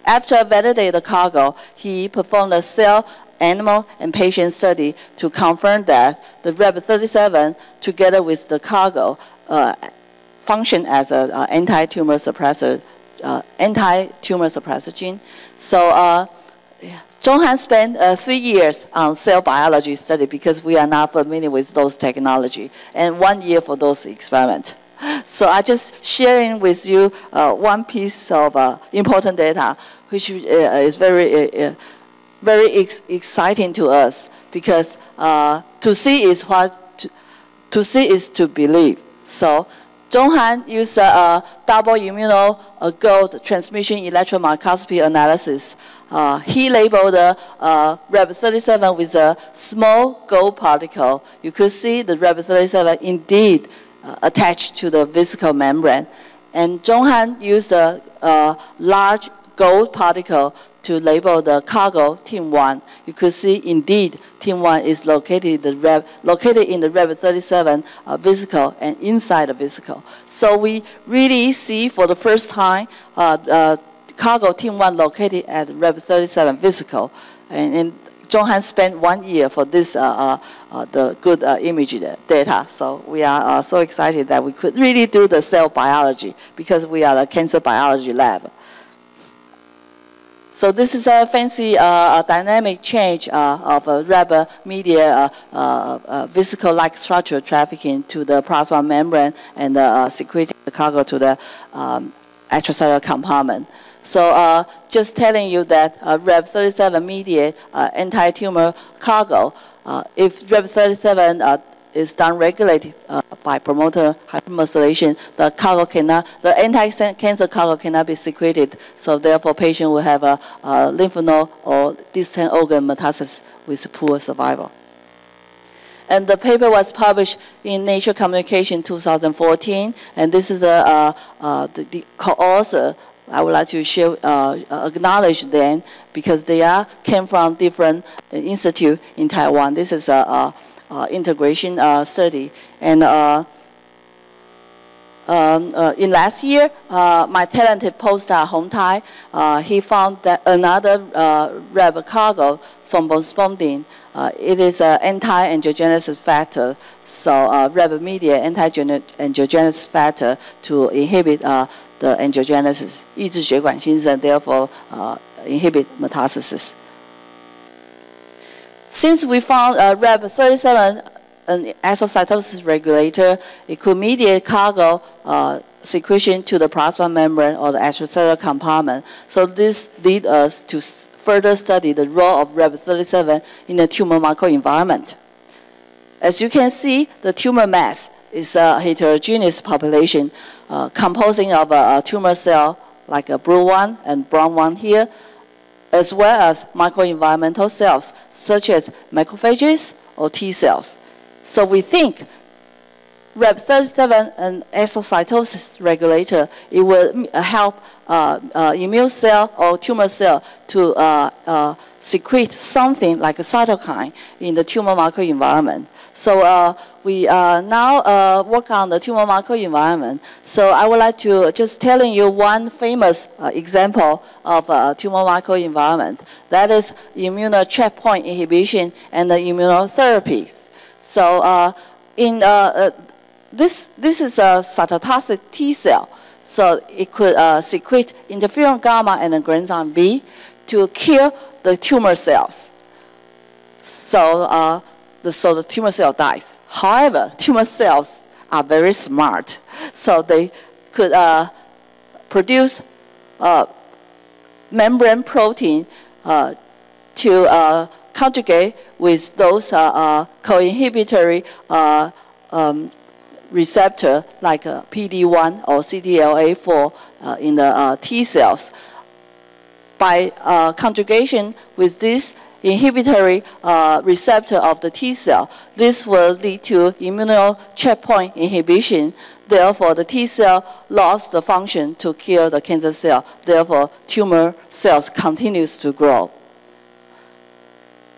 after validating the cargo, he performed a cell, animal, and patient study to confirm that the Rab37, together with the cargo, function as an anti-tumor suppressor gene. So Zhonghan spent 3 years on cell biology study because we are not familiar with those technology, and 1 year for those experiments. So I just sharing with you one piece of important data, which is very exciting to us, because to see is to see is to believe. So Zhonghan used a double immuno-gold transmission electron microscopy analysis. He labeled the Rab37 with a small gold particle. You could see the Rab37 indeed attached to the vesicle membrane. And Zhonghan used a large gold particle to label the cargo TIM1. You could see indeed TIM1 is located in the Rab37 vesicle and inside the vesicle. So we really see for the first time cargo TIM1 located at Rab37 vesicle. And Zhonghan spent 1 year for this the good image data. So we are so excited that we could really do the cell biology because we are a cancer biology lab. So this is a fancy dynamic change of a Rab media vesicle-like structure trafficking to the plasma membrane and secreting the cargo to the extracellular compartment. So just telling you that Rab37 mediate anti-tumor cargo, if Rab37 is downregulated by promoter hypermethylation, the cargo cannot, the anti-cancer cargo cannot be secreted. So therefore, patient will have a lymph node or distant organ metastasis with poor survival. And the paper was published in Nature Communication 2014, and this is the co-author. I would like to share, acknowledge them because they came from different institutes in Taiwan. This is a integration study. And in last year, my talented postdoc Hong Tai, he found that another Rab cargo, thrombospondin, it is an anti-angiogenesis factor. So Rab-mediated anti-angiogenesis factor to inhibit the angiogenesis, 抑制血管新生, therefore inhibit metastasis. Since we found Rab37 an exocytosis regulator, it could mediate cargo secretion to the plasma membrane or the extracellular compartment. So this leads us to further study the role of Rab37 in the tumor microenvironment. As you can see, the tumor mass is a heterogeneous population composing of a tumor cell like a blue one and brown one here, as well as microenvironmental cells such as macrophages or T cells. So we think Rab37 an exocytosis regulator, it will help immune cell or tumor cell to secrete something like a cytokine in the tumor microenvironment. So we now work on the tumor microenvironment. So I would like to just telling you one famous example of tumor microenvironment. That is immune checkpoint inhibition and the immunotherapies. So this is a cytotoxic T cell. So it could secrete interferon gamma and granzyme B to kill the tumor cells. So the tumor cell dies. However, tumor cells are very smart. So they could produce membrane protein to conjugate with those co-inhibitory receptor like PD-1 or CTLA-4 in the T cells. By conjugation with this inhibitory receptor of the T cell, this will lead to immuno checkpoint inhibition. Therefore, the T cell lost the function to kill the cancer cell. Therefore, tumor cells continues to grow.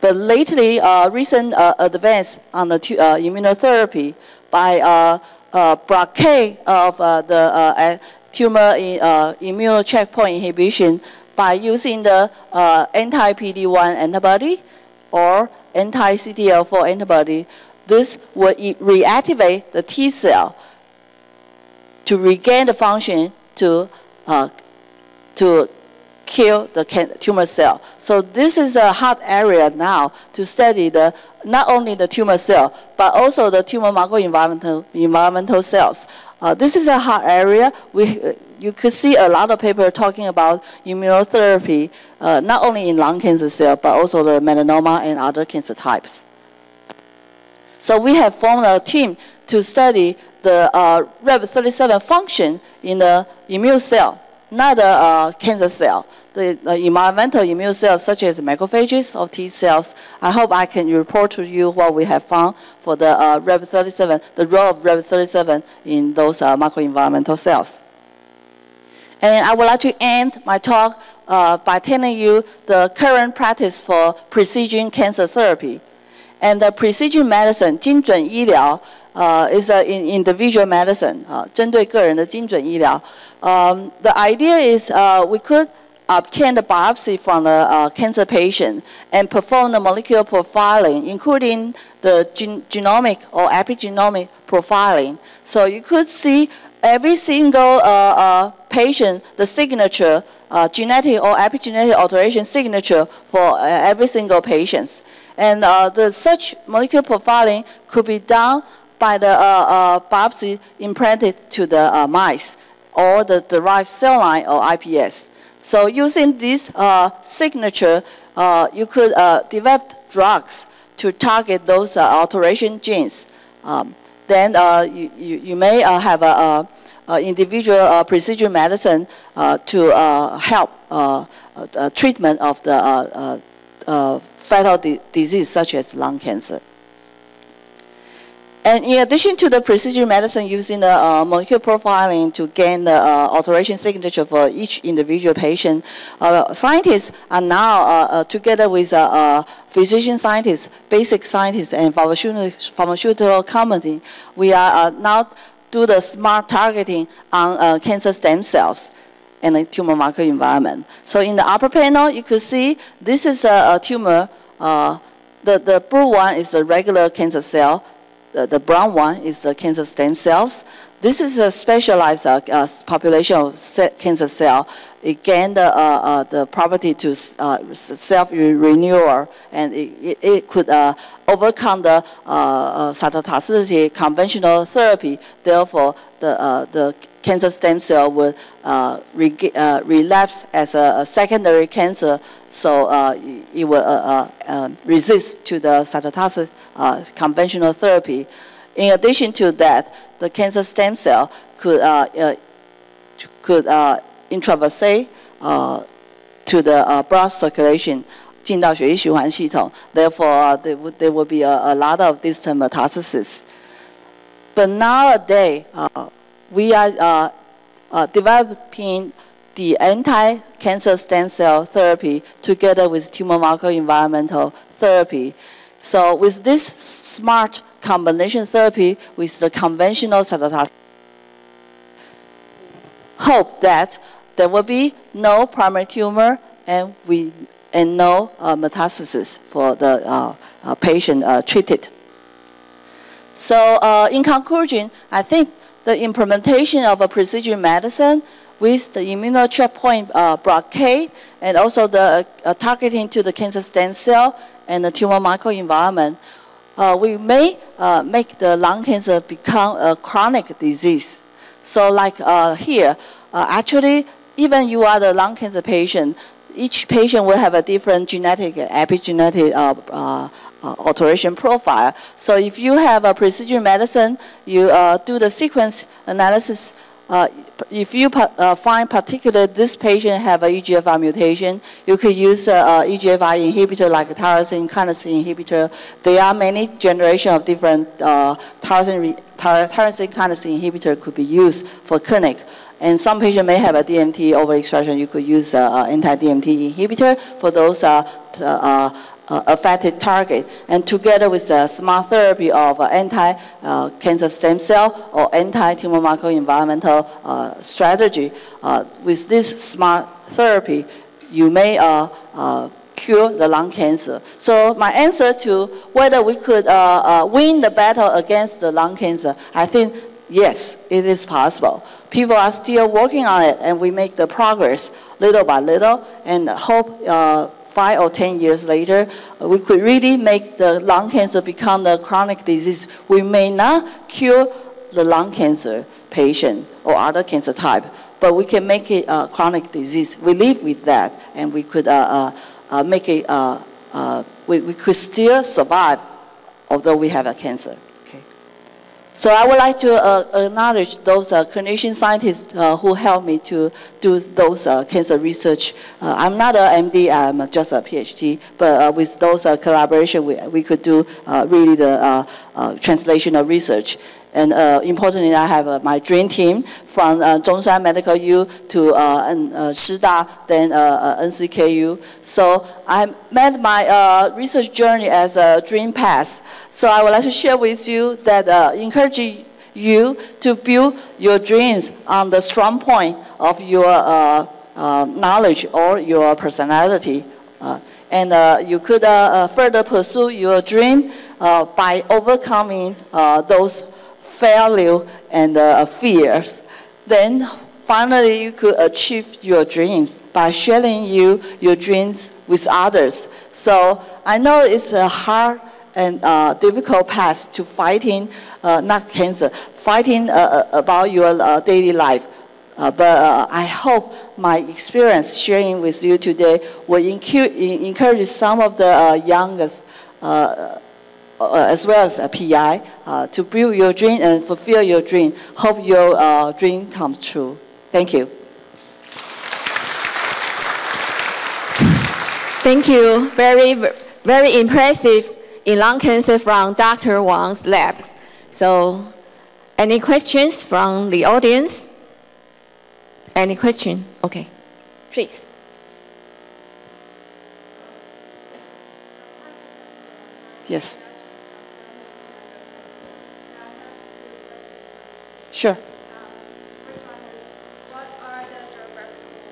But lately, recent advance on the immunotherapy by blockade of the tumor immuno checkpoint inhibition by using the anti-PD-1 antibody or anti-CTLA-4 antibody. This will reactivate the T cell to regain the function to kill the tumor cell. So this is a hot area now to study not only the tumor cell, but also the tumor microenvironmental cells. This is a hot area. You could see a lot of people talking about immunotherapy, not only in lung cancer cell, but also the melanoma and other cancer types. So we have formed a team to study the Reb37 function in the immune cell, not the cancer cell. The environmental immune cells such as macrophages or T cells. I hope I can report to you what we have found for the Reb37, the role of Reb37 in those microenvironmental cells. And I would like to end my talk by telling you the current practice for precision cancer therapy. And the precision medicine, 精准医疗, is an individual medicine, 针对个人的精准医疗. The idea is we could obtain the biopsy from the cancer patient and perform the molecular profiling, including the genomic or epigenomic profiling. So you could see every single patient, the signature, genetic or epigenetic alteration signature for every single patient. And such molecular profiling could be done by the biopsy implanted to the mice or the derived cell line or IPS. So using this signature, you could develop drugs to target those alteration genes. Then you may have an individual precision medicine to help treatment of the fatal disease such as lung cancer. And in addition to the precision medicine using the molecular profiling to gain the alteration signature for each individual patient, scientists are now, together with physician scientists, basic scientists, and pharmaceutical company, we are now do the smart targeting on cancer stem cells and the tumor microenvironment. So in the upper panel, you could see this is a tumor. The blue one is the regular cancer cell. The brown one is the cancer stem cells. This is a specialized population of cancer cell. It gained the property to self-renewal, and it could overcome the cytotoxicity conventional therapy. Therefore, the cancer stem cell would relapse as a secondary cancer, so it will resist to the cytotoxic conventional therapy. In addition to that, the cancer stem cell could intravasate to the blood circulation, 进到血液循环系统. Therefore, there would be a lot of distant metastasis. But nowadays, we are developing the anti-cancer stem cell therapy together with tumor microenvironmental therapy. So with this smart combination therapy with the conventional cytotoxic, hope that there will be no primary tumor and no metastasis for the patient treated. So in conclusion, I think the implementation of a precision medicine with the immuno checkpoint blockade and also the targeting to the cancer stem cell and the tumor microenvironment we may make the lung cancer become a chronic disease. So like here, actually, even you are the lung cancer patient, each patient will have a different genetic, epigenetic alteration profile. So if you have a precision medicine, you do the sequence analysis. If you find particular this patient have a EGFR mutation, you could use EGFR inhibitor like tyrosine kinase inhibitor. There are many generations of different tyrosine kinase inhibitor could be used for clinic. And some patients may have a DMT overexpression. You could use anti-DMT inhibitor for those affected target. And together with the smart therapy of anti-cancer stem cell or anti-tumor microenvironmental strategy, with this smart therapy, you may cure the lung cancer. So my answer to whether we could win the battle against the lung cancer, I think yes, it is possible. People are still working on it, and we make the progress little by little, and hope 5 or 10 years later, we could really make the lung cancer become the chronic disease. We may not cure the lung cancer patient or other cancer type, but we can make it a chronic disease. We live with that, and we could make it, we could still survive, although we have a cancer. So I would like to acknowledge those clinician scientists who helped me to do those cancer research. I'm not an MD, I'm just a PhD, but with those collaboration, we could do really the translational research. And importantly, I have my dream team from Zhongshan Medical U to Shida, then NCKU. So I met my research journey as a dream path. So I would like to share with you that encouraging you to build your dreams on the strong point of your knowledge or your personality. And you could further pursue your dream by overcoming those failure and fears. Then finally you could achieve your dreams by sharing your dreams with others. So I know it's a hard and difficult path to fighting, not cancer, fighting about your daily life. But I hope my experience sharing with you today will encourage some of the youngest as well as a PI, to build your dream and fulfill your dream. Hope your dream comes true. Thank you. Thank you. Very, very impressive in lung cancer from Dr. Wang's lab. So, any questions from the audience? Any question? Okay, please. Yes. Sure.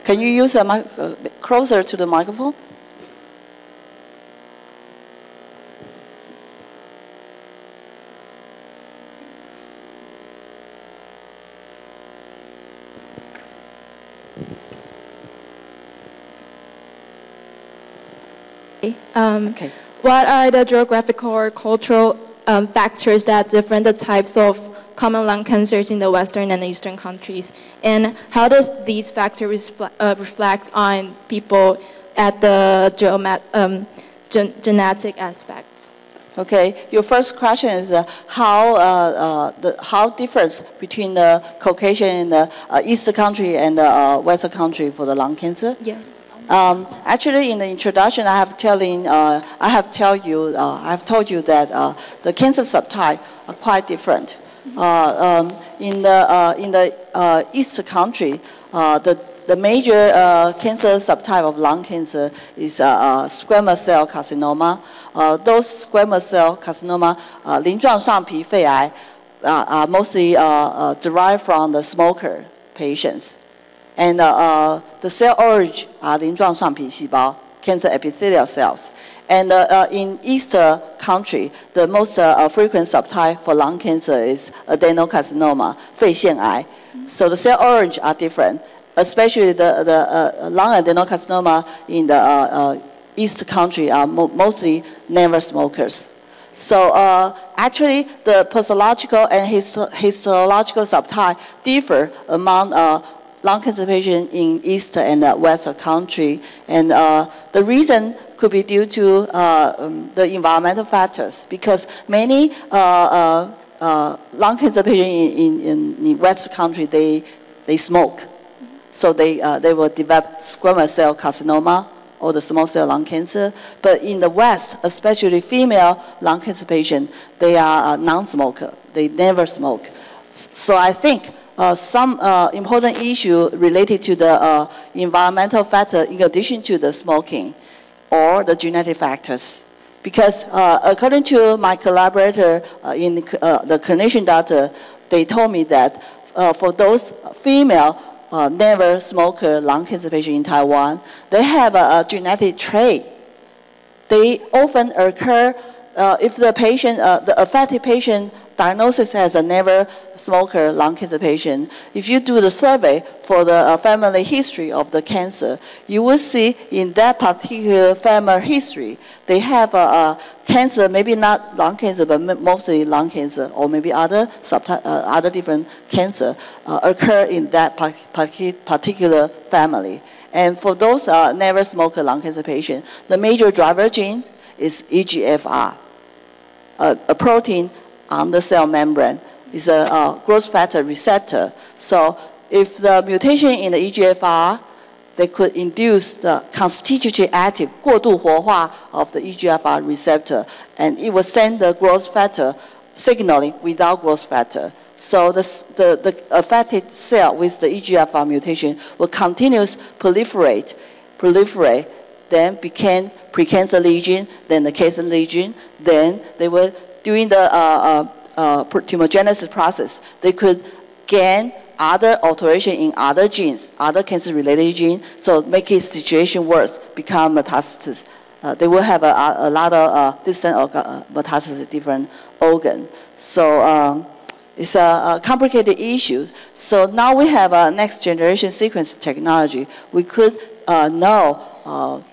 Can you use a mic closer to the microphone? Okay. What are the geographical or cultural factors that different the types of common lung cancers in the Western and Eastern countries? And how does these factors reflect on people at the genetic aspects? Okay, your first question is how difference between the Caucasian and the Eastern country and the Western country for the lung cancer? Yes. Actually, in the introduction, I have told you that the cancer subtype are quite different. In the East country, the major cancer subtype of lung cancer is squamous cell carcinoma. Those squamous cell carcinoma, 鳞状上皮肺癌, are mostly derived from the smoker patients. And the cell origin are 鳞状上皮细胞, cancer epithelial cells. And in Eastern country, the most frequent subtype for lung cancer is adenocarcinoma, 肺腺癌. So the cell origin are different, especially the lung adenocarcinoma in the East country are mostly never smokers. So actually, the pathological and histological subtype differ among lung cancer patients in East and West country. And the reason could be due to the environmental factors, because many lung cancer patients in West country, they smoke. So they will develop squamous cell carcinoma or the small cell lung cancer. But in the West, especially female lung cancer patients, they are non-smoker. They never smoke. So I think some important issue related to the environmental factor in addition to the smoking or the genetic factors. Because according to my collaborator in the clinician doctor, they told me that for those female never smoker lung cancer patient in Taiwan, they have a genetic trait. They often occur if the patient, the affected patient diagnosis as a never smoker lung cancer patient. If you do the survey for the family history of the cancer, you will see in that particular family history, they have a cancer, maybe not lung cancer, but mostly lung cancer, or maybe other different cancer occur in that particular family. And for those never smoker lung cancer patients, the major driver gene is EGFR, a protein on the cell membrane. Is a growth factor receptor. So if the mutation in the EGFR, they could induce the constitutively active 过度活化 of the EGFR receptor, and it will send the growth factor signaling without growth factor. So the affected cell with the EGFR mutation will continuously proliferate, then become precancer lesion, then the cancer lesion, then they will, during the tumorigenesis process, they could gain other alteration in other genes, other cancer-related genes, so make it situation worse, become metastasis. They will have a lot of distant metastasis, different organ. So it's a complicated issue. So now we have a next generation sequence technology. We could know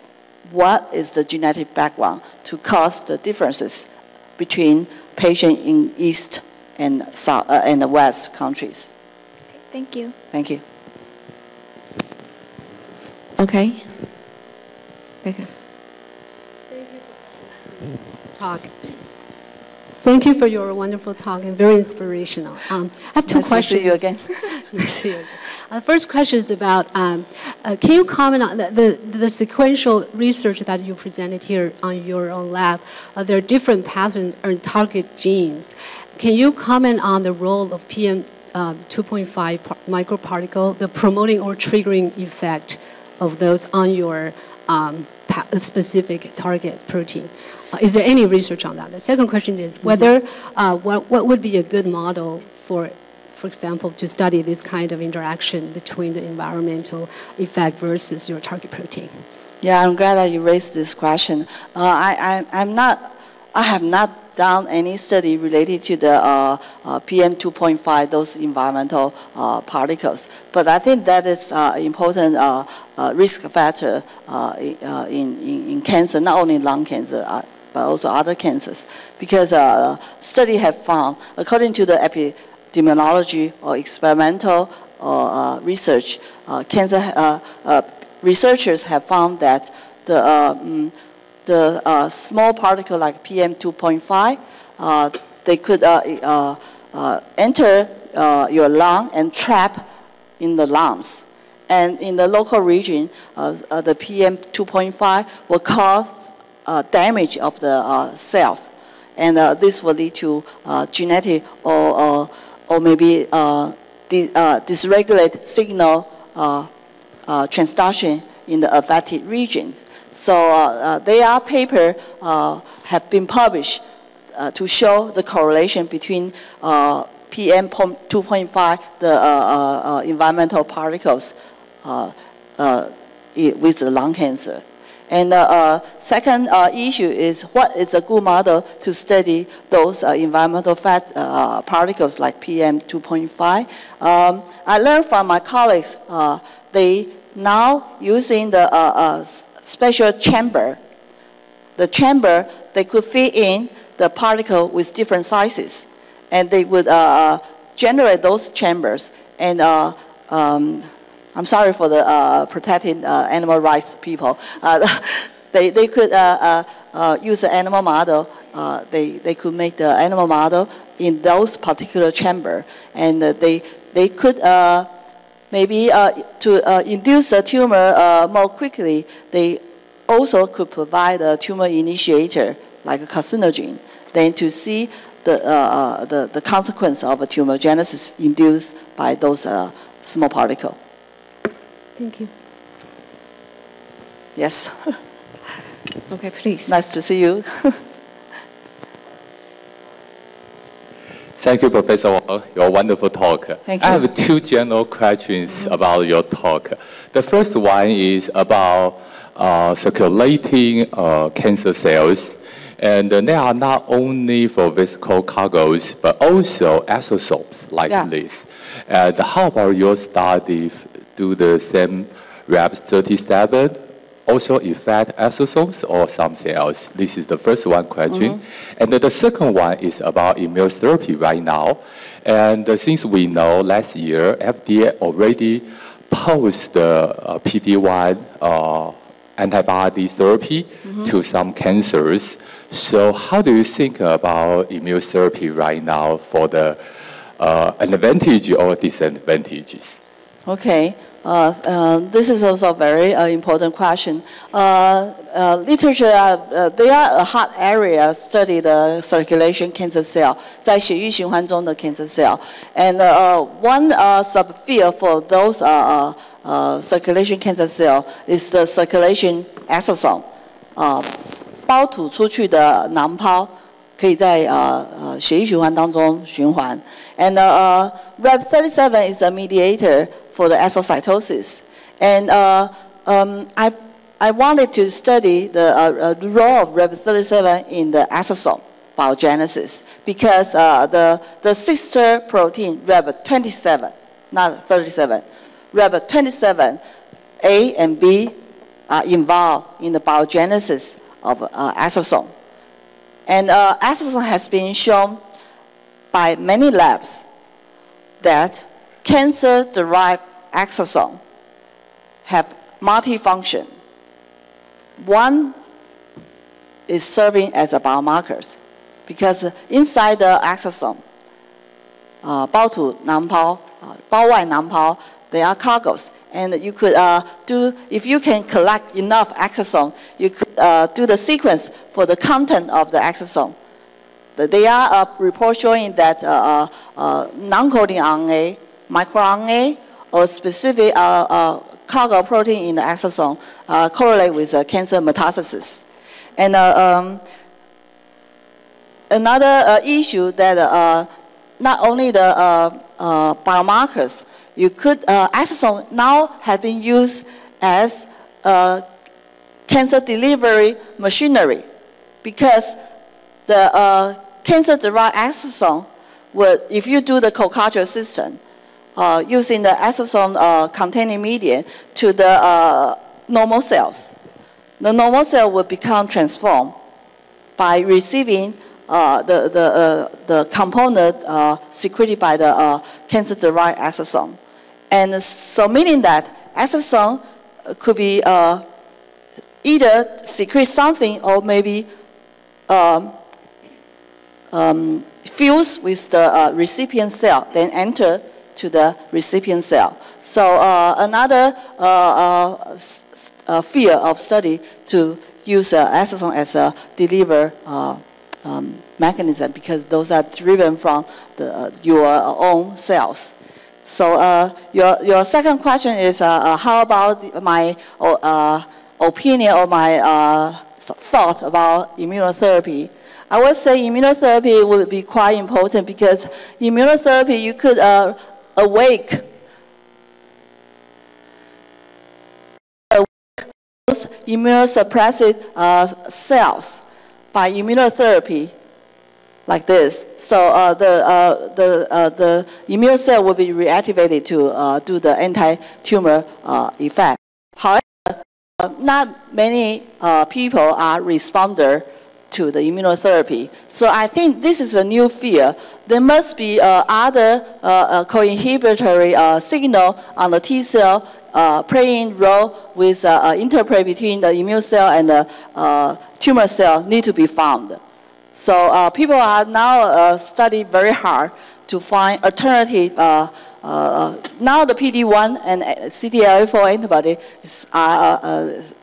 what is the genetic background to cause the differences between patients in East and South and the West countries. Okay, thank you. Thank you. Okay. Okay. Talk. Thank you for your wonderful talk and very inspirational. I have two questions. Nice to see you again. Nice to see you again. The first question is about, can you comment on the sequential research that you presented here on your own lab? There are different pathways and target genes. Can you comment on the role of PM2.5 microparticle, the promoting or triggering effect of those on your specific target protein? Is there any research on that? The second question is whether, what would be a good model for example, to study this kind of interaction between the environmental effect versus your target protein? Yeah, I'm glad that you raised this question. I have not done any study related to the PM2.5, those environmental particles. But I think that is an important risk factor in cancer, not only lung cancer, but also other cancers. Because study have found, according to the epidemiology or experimental research, researchers have found that the small particle like PM2.5, they could enter your lung and trap in the lungs. And in the local region, the PM2.5 will cause damage of the cells. And this will lead to genetic or maybe dysregulate signal transduction in the affected regions. So their paper have been published to show the correlation between PM2.5, the environmental particles, with the lung cancer. And the second issue is what is a good model to study those environmental particles like PM2.5. I learned from my colleagues, they now using the special chamber. The chamber, they could fit in the particle with different sizes, and they would generate those chambers. And I'm sorry for the protecting animal rights people. They could use an animal model. They could make the animal model in those particular chamber, and they could maybe to induce a tumor more quickly. They also could provide a tumor initiator like a carcinogen, then to see the consequence of a tumorigenesis induced by those small particles. Thank you. Yes. Okay, please. Nice to see you. Thank you, Professor Wang. Your wonderful talk. Thank you. I have two general questions about your talk. The first one is about circulating cancer cells. And they are not only for vesicle cargoes, but also exosomes like this. And how about your study do the same RAP37 also affect exosomes or something else? This is the first one question. And then the second one is about immunotherapy right now. And since we know last year, FDA already posed the PD-1 antibody therapy to some cancers. So how do you think about immunotherapy right now for the advantage or disadvantages? Okay. This is also a very important question. Literature, they are a hot area study the circulation cancer cell, 在血液循环中的 cancer cell. And one subfield for those circulation cancer cell is the circulation exosome. 包吐出去的囊泡可以在血液循环当中循环。And RAP37 is a mediator for the exocytosis. And I wanted to study the role of RAP37 in the exosome biogenesis because the sister protein RAP27, not 37, RAP27, A and B are involved in the biogenesis of exosome. And exosome has been shown by many labs that cancer-derived exosome have multifunction. One is serving as a biomarkers because inside the exosome, 包土囊泡, 包外囊泡, they are cargoes. And you could if you can collect enough exosome, you could do the sequence for the content of the exosome. They are report showing that non-coding RNA, microRNA, or specific cargo protein in the exosome correlate with cancer metastasis. And another issue that not only the biomarkers, you could, exosome now has been used as cancer delivery machinery because the cancer-derived exosome would, if you do the co-culture system, using the exosome containing medium to the normal cells, the normal cell will become transformed by receiving the component secreted by the cancer-derived exosome. And so meaning that exosome could be either secrete something or maybe fuse with the recipient cell, then enter to the recipient cell. So another field of study to use exosome as a deliver mechanism because those are driven from your own cells. So your second question is how about my opinion or my thought about immunotherapy? I would say immunotherapy would be quite important because immunotherapy you could awake those immunosuppressive cells by immunotherapy. Like this, so the immune cell will be reactivated to do the anti-tumor effect. However, not many people are responder to the immunotherapy. So I think this is a new field. There must be other co-inhibitory signal on the T cell playing role with interplay between the immune cell and the tumor cell need to be found. So people are now studying very hard to find alternative. Now the PD-1 and CTLA-4 antibody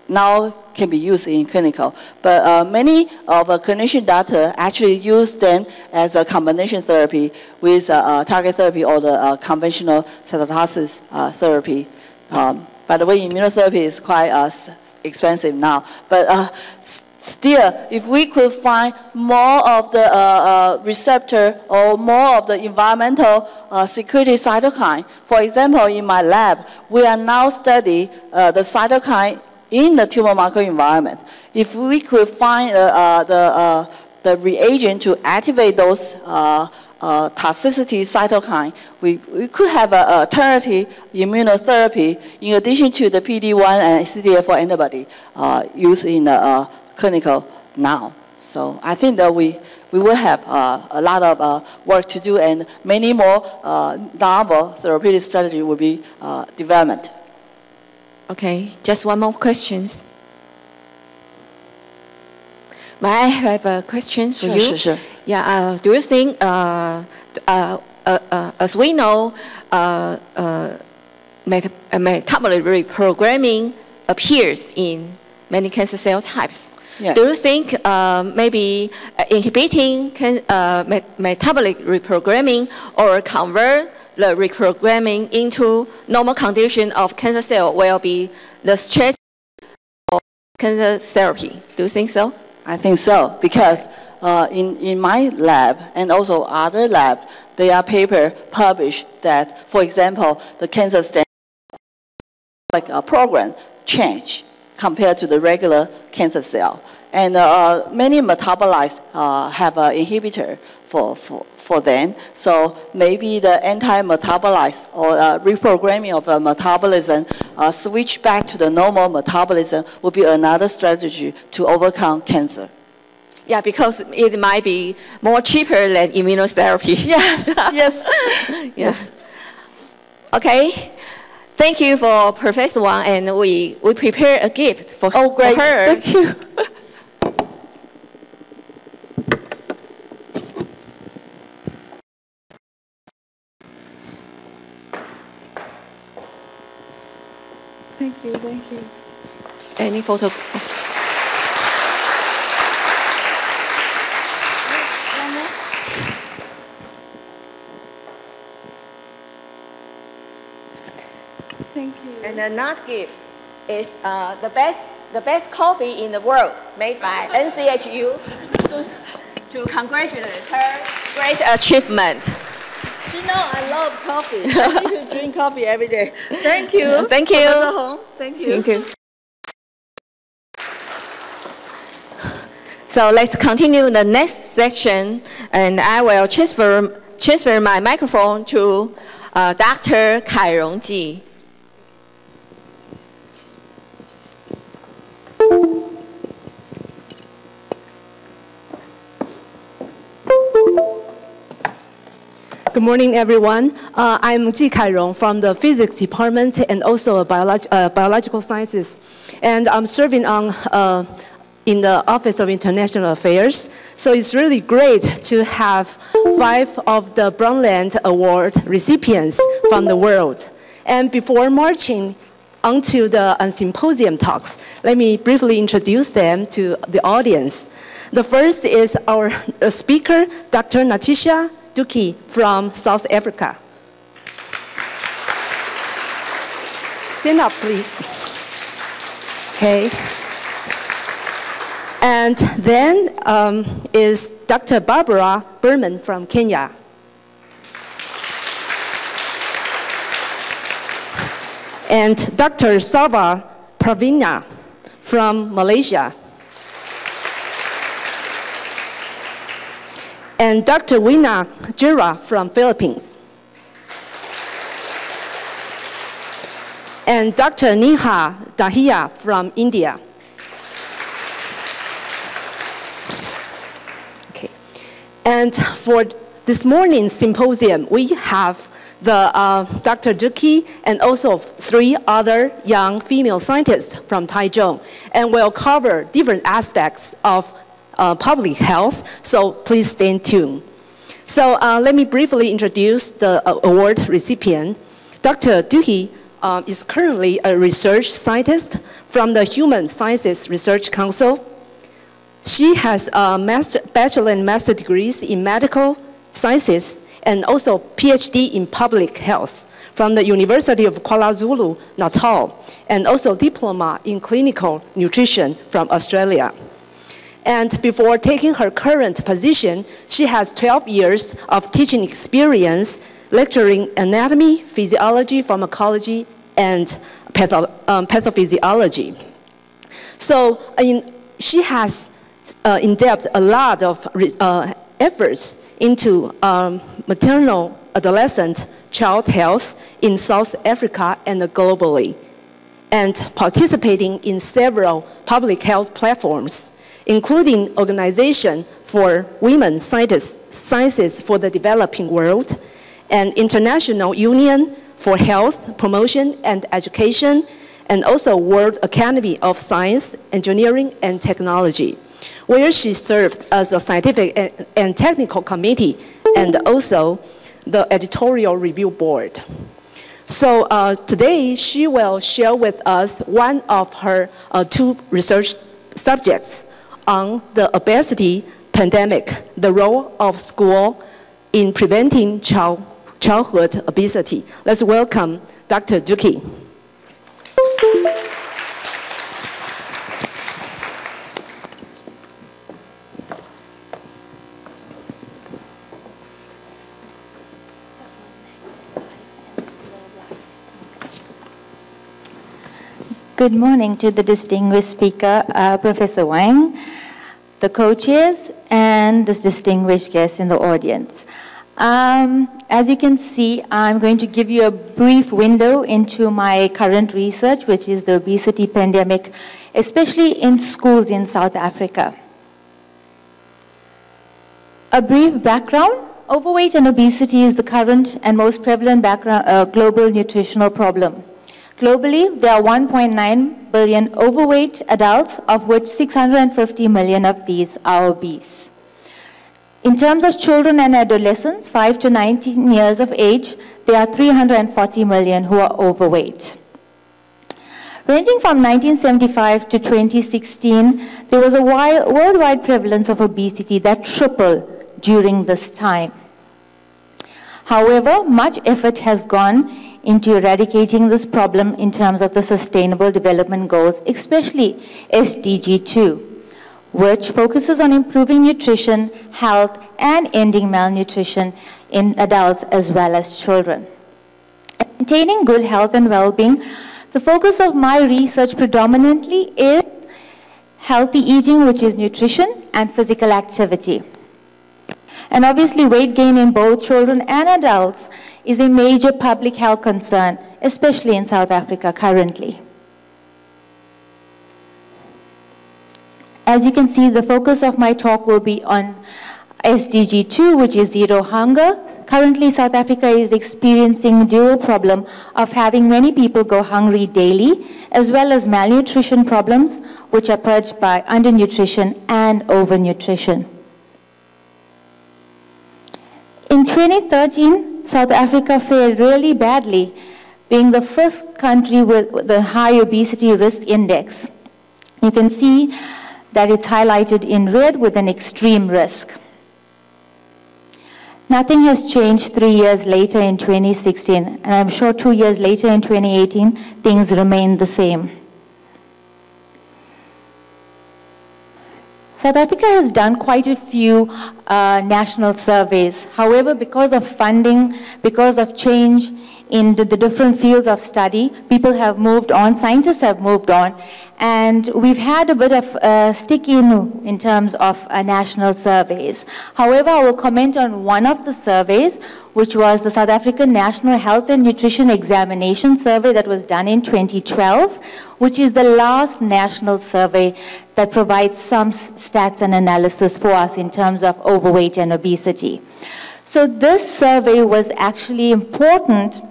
now can be used in clinical. But many of the clinician doctors actually use them as a combination therapy with target therapy or the conventional cytotoxic therapy. By the way, immunotherapy is quite expensive now. But still, if we could find more of the receptor or more of the environmental security cytokine, for example, in my lab, we are now studying the cytokine in the tumor microenvironment. If we could find the reagent to activate those toxicity cytokine, we could have an alternative immunotherapy in addition to the PD-1 and CTLA-4 antibody used in clinical now. So I think that we will have a lot of work to do, and many more novel therapeutic strategy will be developed. Okay, just one more question. May I have a question for you? Sure. Yeah, do you think, as we know, metabolic reprogramming appears in many cancer cell types? Yes. Do you think maybe inhibiting metabolic reprogramming or convert the reprogramming into normal condition of cancer cell will be the strategy of cancer therapy? Do you think so? I think so, because in my lab and also other lab, there are papers published that, for example, the cancer stem program change compared to the regular cancer cell. And many metabolites have an inhibitor for them. So maybe the anti-metabolites or reprogramming of the metabolism switch back to the normal metabolism would be another strategy to overcome cancer. Yeah, because it might be more cheaper than immunotherapy. Yes. Okay. Thank you for Professor Wang, and we prepare a gift for, oh, great. for her. Thank you. Thank you. Any photo? Thank you. And another gift is the best coffee in the world, made by NCHU to congratulate her great achievement. You know, I love coffee. I need to drink coffee every day. Thank you. Thank you. Professor Hong. Thank you. Thank you. So let's continue the next section, and I will transfer my microphone to Dr. Kai Rongji. Good morning, everyone. I'm Ji Kai-rong from the Physics Department and also Biological Sciences. And I'm serving on, in the Office of International Affairs. So it's really great to have 5 of the Brundtland Award recipients from the world. And before marching onto the symposium talks, let me briefly introduce them to the audience. The first is our speaker, Dr. Natisha Duki from South Africa. Stand up, please. Okay. And then is Dr. Barbara Berman from Kenya. And Dr. Salva Pravina from Malaysia. And Dr. Wina Jira from Philippines. And Dr. Neha Dahiya from India. And for this morning's symposium, we have Dr. Duki and also 3 other young female scientists from Taichung, and we'll cover different aspects of public health, so please stay tuned. So let me briefly introduce the award recipient. Dr. Duki is currently a research scientist from the Human Sciences Research Council. She has bachelor and master degrees in medical sciences and also PhD in public health from the University of KwaZulu Natal, and also diploma in clinical nutrition from Australia. And before taking her current position, she has 12 years of teaching experience, lecturing anatomy, physiology, pharmacology, and pathophysiology. So she has in-depth a lot of efforts into maternal, adolescent, child health in South Africa and globally, and participating in several public health platforms, including Organization for Women Sciences for the Developing World, and International Union for Health, Promotion, and Education, and also World Academy of Science, Engineering, and Technology, where she served as a scientific and technical committee and also the editorial review board. So today she will share with us one of her 2 research subjects on the obesity pandemic, the role of school in preventing childhood obesity. Let's welcome Dr. Duki. Good morning to the distinguished speaker, Professor Wang, the co-chairs, and the distinguished guests in the audience. As you can see, I'm going to give you a brief window into my current research, which is the obesity pandemic, especially in schools in South Africa. A brief background. Overweight and obesity is the current and most prevalent global nutritional problem. Globally, there are 1.9 billion overweight adults, of which 650 million of these are obese. In terms of children and adolescents, 5 to 19 years of age, there are 340 million who are overweight. Ranging from 1975 to 2016, there was a worldwide prevalence of obesity that tripled during this time. However, much effort has gone into eradicating this problem in terms of the Sustainable Development Goals, especially SDG 2, which focuses on improving nutrition, health, and ending malnutrition in adults as well as children. Maintaining good health and well-being, the focus of my research predominantly is healthy eating, which is nutrition, and physical activity. And obviously, weight gain in both children and adults is a major public health concern, especially in South Africa currently. As you can see, the focus of my talk will be on SDG 2, which is zero hunger. Currently, South Africa is experiencing a dual problem of having many people go hungry daily, as well as malnutrition problems, which are purged by undernutrition and overnutrition. In 2013, South Africa fared really badly, being the 5th country with the high obesity risk index. You can see that it's highlighted in red with an extreme risk. Nothing has changed 3 years later in 2016, and I'm sure 2 years later in 2018, things remain the same. South Africa has done quite a few national surveys. However, because of funding, because of change in the different fields of study. People have moved on, scientists have moved on, and we've had a bit of stick in terms of national surveys. However, I will comment on one of the surveys, which was the South African National Health and Nutrition Examination Survey that was done in 2012, which is the last national survey that provides some stats and analysis for us in terms of overweight and obesity. So this survey was actually important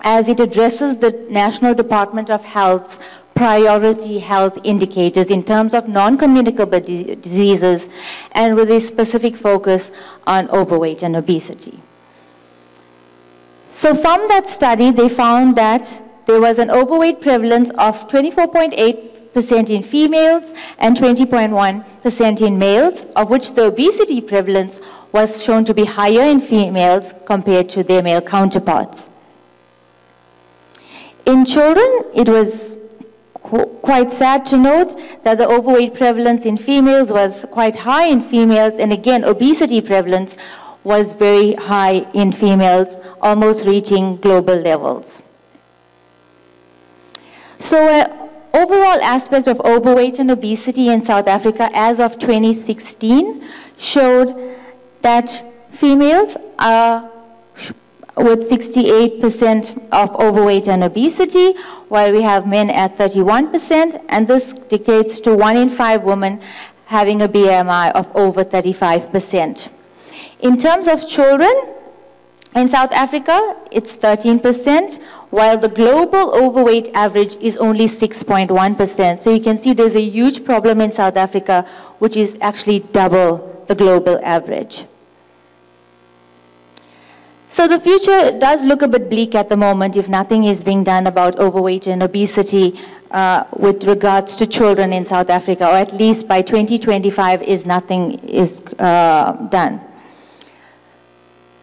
as it addresses the National Department of Health's priority health indicators in terms of non-communicable diseases and with a specific focus on overweight and obesity. So from that study, they found that there was an overweight prevalence of 24.8% in females and 20.1% in males, of which the obesity prevalence was shown to be higher in females compared to their male counterparts. In children, it was quite sad to note that the overweight prevalence in females was quite high in females, and again, obesity prevalence was very high in females, almost reaching global levels. So an overall aspect of overweight and obesity in South Africa as of 2016 showed that females are with 68% of overweight and obesity, while we have men at 31%, and this dictates to 1 in 5 women having a BMI of over 35%. In terms of children, in South Africa, it's 13%, while the global overweight average is only 6.1%. So you can see there's a huge problem in South Africa, which is actually double the global average. So the future does look a bit bleak at the moment if nothing is being done about overweight and obesity with regards to children in South Africa, or at least by 2025 nothing is done.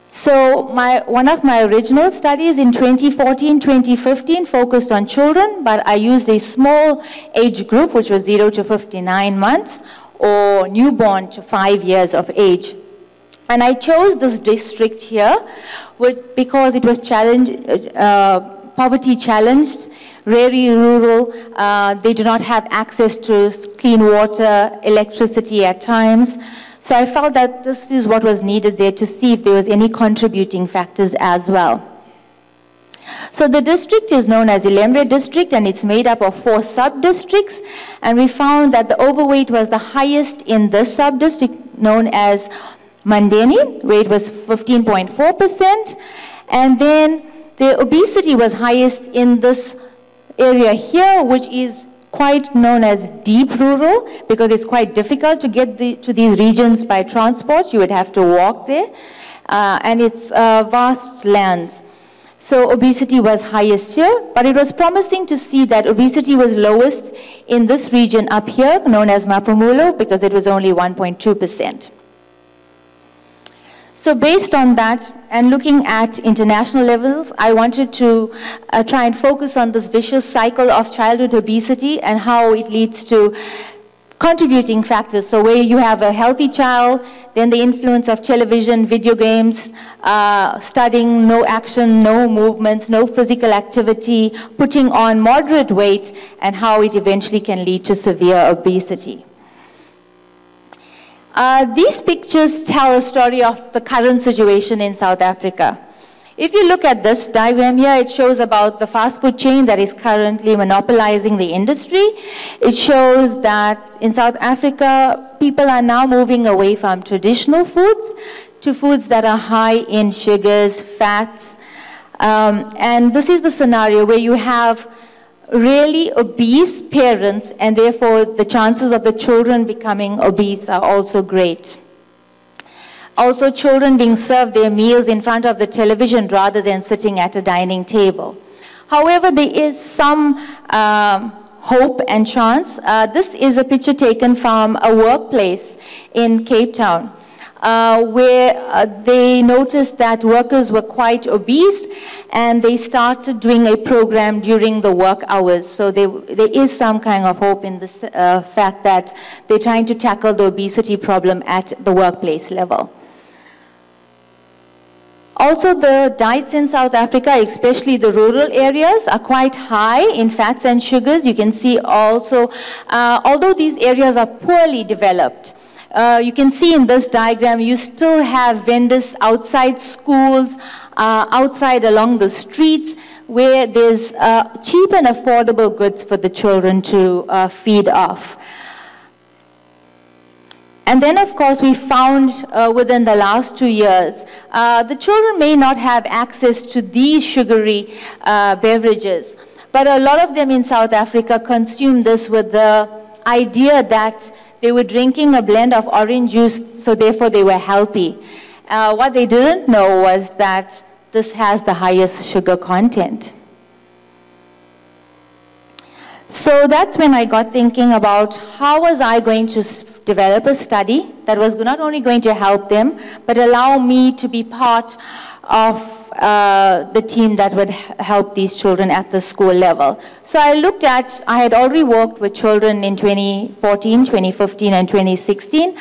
So one of my original studies in 2014-2015 focused on children, but I used a small age group, which was 0 to 59 months, or newborn to 5 years of age. And I chose this district here because it was poverty challenged, very rural. They do not have access to clean water, electricity at times. So I felt that this is what was needed there to see if there was any contributing factors as well. So the district is known as Ilembe district, and it's made up of 4 sub-districts. And we found that the overweight was the highest in this sub-district known as Mandeni, where it was 15.4%. And then the obesity was highest in this area here, which is quite known as deep rural, because it's quite difficult to get to these regions by transport. You would have to walk there, and it's vast lands. So obesity was highest here, but it was promising to see that obesity was lowest in this region up here, known as Maphumulo, because it was only 1.2%. So based on that, and looking at international levels, I wanted to try and focus on this vicious cycle of childhood obesity and how it leads to contributing factors. So where you have a healthy child, then the influence of television, video games, studying, no action, no movements, no physical activity, putting on moderate weight, and how it eventually can lead to severe obesity. These pictures tell a story of the current situation in South Africa. If you look at this diagram here, it shows about the fast food chain that is currently monopolizing the industry. It shows that in South Africa, people are now moving away from traditional foods to foods that are high in sugars, fats. And this is the scenario where you have really obese parents, and therefore the chances of the children becoming obese are also great. Also, children being served their meals in front of the television rather than sitting at a dining table. However, there is some hope and chance. This is a picture taken from a workplace in Cape Town, where they noticed that workers were quite obese, and they started doing a program during the work hours. So there is some kind of hope in this fact that they're trying to tackle the obesity problem at the workplace level. Also, the diets in South Africa, especially the rural areas, are quite high in fats and sugars. You can see also, although these areas are poorly developed, you can see in this diagram, you still have vendors outside schools, outside along the streets, where there's cheap and affordable goods for the children to feed off. And then, of course, we found within the last 2 years, the children may not have access to these sugary beverages, but a lot of them in South Africa consume this with the idea that they were drinking a blend of orange juice, so therefore they were healthy. What they didn't know was that this has the highest sugar content. So that's when I got thinking about how was I going to develop a study that was not only going to help them, but allow me to be part of the team that would help these children at the school level. So I looked at, I had already worked with children in 2014, 2015, and 2016,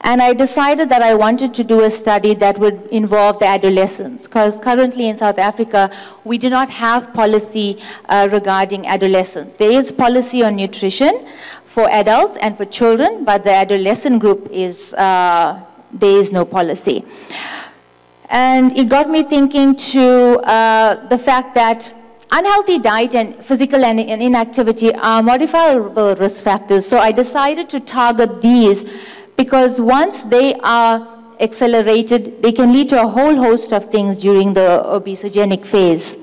and I decided that I wanted to do a study that would involve the adolescents, because currently in South Africa, we do not have policy regarding adolescents. There is policy on nutrition for adults and for children, but the adolescent group is, there is no policy. And it got me thinking to the fact that unhealthy diet and physical and inactivity are modifiable risk factors. So I decided to target these because once they are accelerated, they can lead to a whole host of things during the obesogenic phase.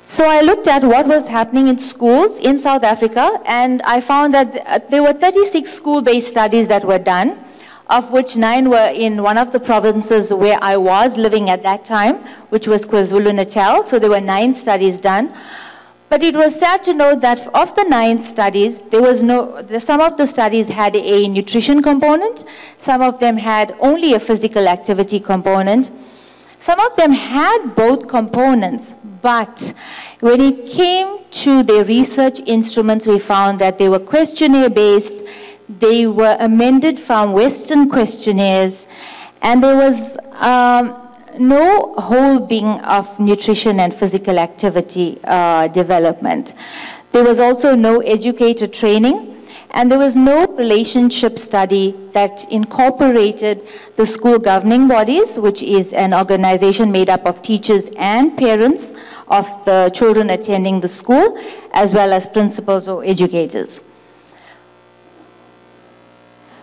So I looked at what was happening in schools in South Africa, and I found that there were 36 school-based studies that were done, of which 9 were in one of the provinces where I was living at that time, which was KwaZulu-Natal. So there were 9 studies done. But it was sad to note that of the 9 studies, there was some of the studies had a nutrition component, some of them had only a physical activity component, some of them had both components, but when it came to the research instruments, we found that they were questionnaire-based, they were amended from Western questionnaires, and there was no whole being of nutrition and physical activity development. There was also no educator training, and there was no relationship study that incorporated the school governing bodies, which is an organization made up of teachers and parents of the children attending the school, as well as principals or educators.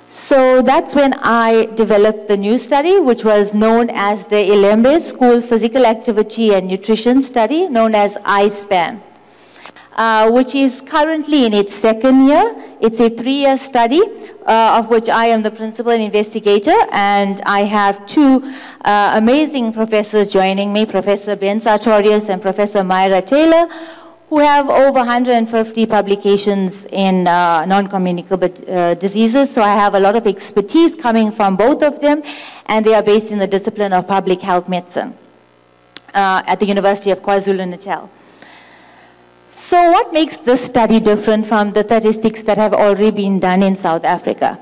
So that's when I developed the new study, which was known as the Ilembe School Physical Activity and Nutrition Study, known as iSpan, which is currently in its 2nd year. It's a 3-year study, of which I am the principal investigator, and I have 2 amazing professors joining me, Professor Ben Sartorius and Professor Myra Taylor, who have over 150 publications in non-communicable diseases. So I have a lot of expertise coming from both of them, and they are based in the discipline of public health medicine at the University of KwaZulu-Natal. So what makes this study different from the statistics that have already been done in South Africa?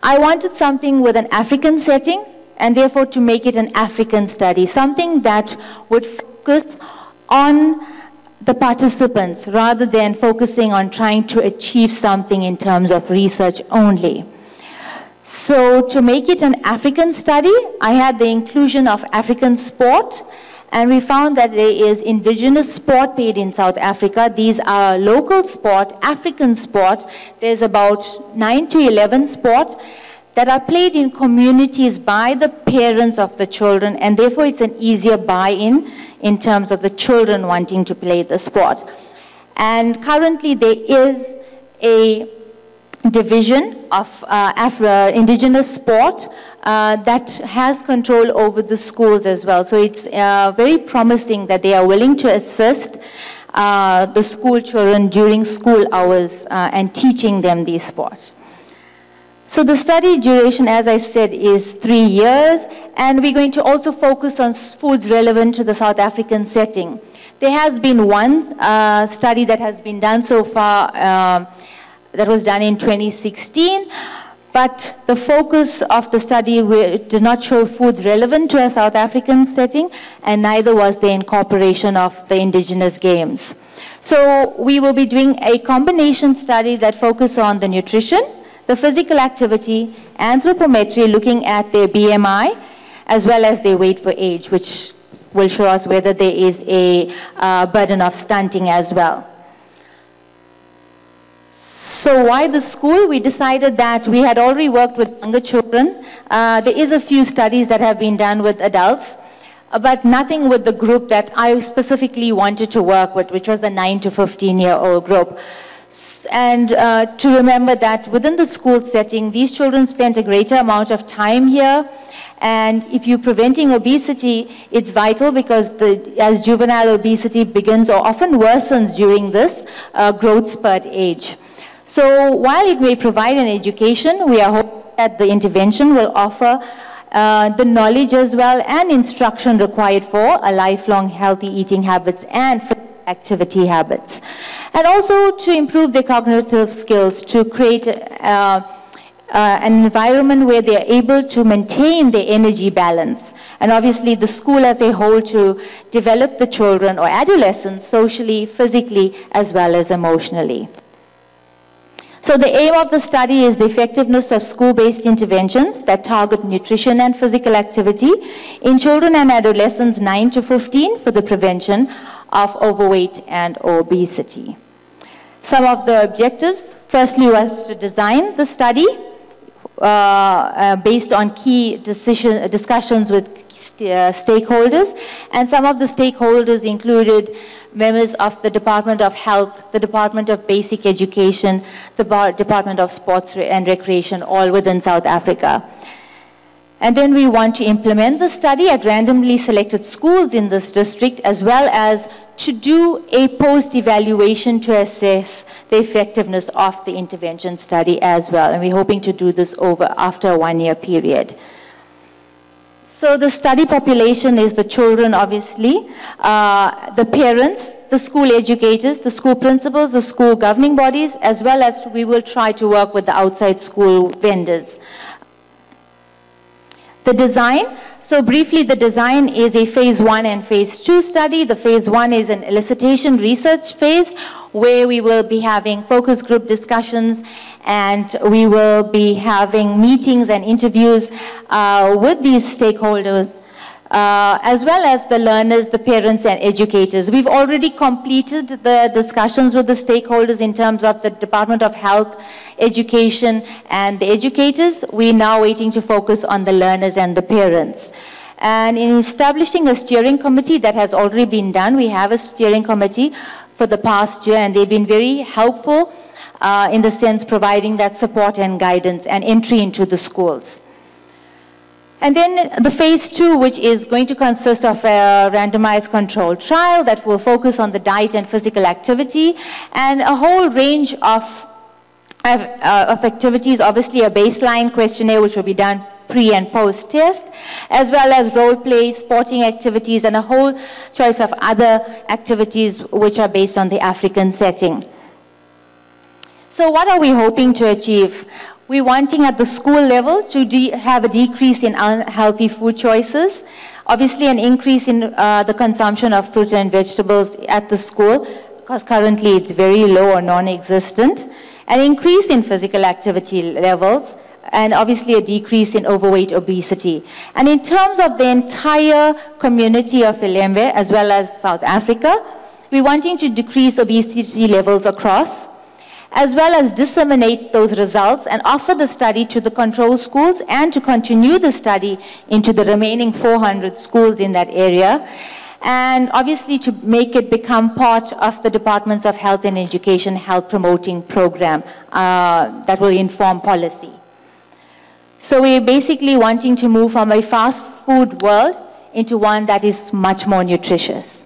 I wanted something with an African setting, and therefore to make it an African study, something that would focus on the participants rather than focusing on trying to achieve something in terms of research only. So to make it an African study, I had the inclusion of African sport, and we found that there is indigenous sport paid in South Africa. These are local sport, African sport. There's about 9 to 11 sports that are played in communities by the parents of the children, and therefore it's an easier buy-in in terms of the children wanting to play the sport. And currently there is a division of indigenous sport that has control over the schools as well. So it's very promising that they are willing to assist the school children during school hours and teaching them these sports. So the study duration, as I said, is 3 years, and we're going to also focus on foods relevant to the South African setting. There has been one study that has been done so far that was done in 2016, but the focus of the study did not show foods relevant to a South African setting, and neither was the incorporation of the indigenous games. So we will be doing a combination study that focuses on the nutrition, the physical activity, anthropometry, looking at their BMI, as well as their weight for age, which will show us whether there is a burden of stunting as well. So why the school? We decided that we had already worked with younger children. There is a few studies that have been done with adults, but nothing with the group that I specifically wanted to work with, which was the 9 to 15-year-old group. And to remember that within the school setting, these children spent a greater amount of time here. And if you're preventing obesity, it's vital because as juvenile obesity begins or often worsens during this growth spurt age. So while it may provide an education, we are hoping that the intervention will offer the knowledge as well and instruction required for a lifelong healthy eating habits and activity habits. And also to improve their cognitive skills, to create an environment where they are able to maintain their energy balance. And obviously the school as a whole to develop the children or adolescents socially, physically, as well as emotionally. So the aim of the study is the effectiveness of school-based interventions that target nutrition and physical activity in children and adolescents 9 to 15 for the prevention of overweight and obesity. Some of the objectives, firstly, was to design the study based on key discussions with stakeholders, and some of the stakeholders included members of the Department of Health, the Department of Basic Education, the Department of Sports and Recreation, all within South Africa. And then we want to implement the study at randomly selected schools in this district, as well as to do a post-evaluation to assess the effectiveness of the intervention study as well. And we're hoping to do this after a 1-year period. So the study population is the children, obviously, the parents, the school educators, the school principals, the school governing bodies, as well as we will try to work with the outside school vendors. The design, so briefly the design is a phase 1 and phase 2 study. The phase 1 is an elicitation research phase where we will be having focus group discussions and we will be having meetings and interviews with these stakeholders as well as the learners, the parents and educators. We've already completed the discussions with the stakeholders in terms of the Department of Health, Education and the educators. We're now waiting to focus on the learners and the parents. And in establishing a steering committee that has already been done, we have a steering committee for the past year and they've been very helpful in the sense providing that support and guidance and entry into the schools. And then the phase 2, which is going to consist of a randomized controlled trial that will focus on the diet and physical activity and a whole range of activities, obviously a baseline questionnaire which will be done pre and post test, as well as role play, sporting activities and a whole choice of other activities which are based on the African setting. So what are we hoping to achieve? We're wanting at the school level to have a decrease in unhealthy food choices, obviously an increase in the consumption of fruit and vegetables at the school, because currently it's very low or non-existent, an increase in physical activity levels, and obviously a decrease in overweight obesity. And in terms of the entire community of Ilembe, as well as South Africa, we're wanting to decrease obesity levels across, as well as disseminate those results and offer the study to the control schools and to continue the study into the remaining 400 schools in that area. And obviously to make it become part of the Departments of Health and Education health promoting program that will inform policy. So we're basically wanting to move from a fast food world into one that is much more nutritious.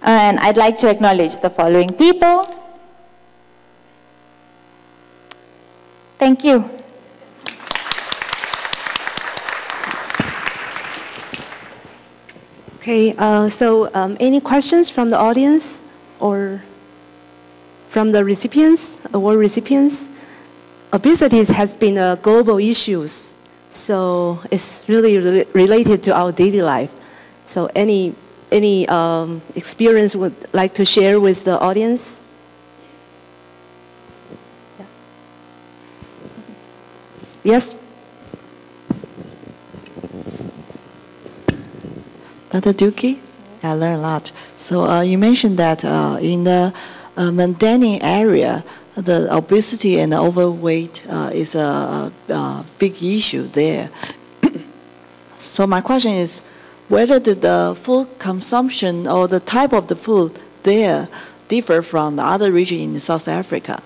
And I'd like to acknowledge the following people. Thank you. Okay, any questions from the audience or from the recipients, award recipients? obesity has been a global issue, so it's really related to our daily life. So any experience would like to share with the audience? Yeah. Yes? Dr. Dookie, I learned a lot. So you mentioned that in the Mandani area, the obesity and overweight is a big issue there. So my question is, whether the food consumption or the type of the food there differ from the other region in South Africa?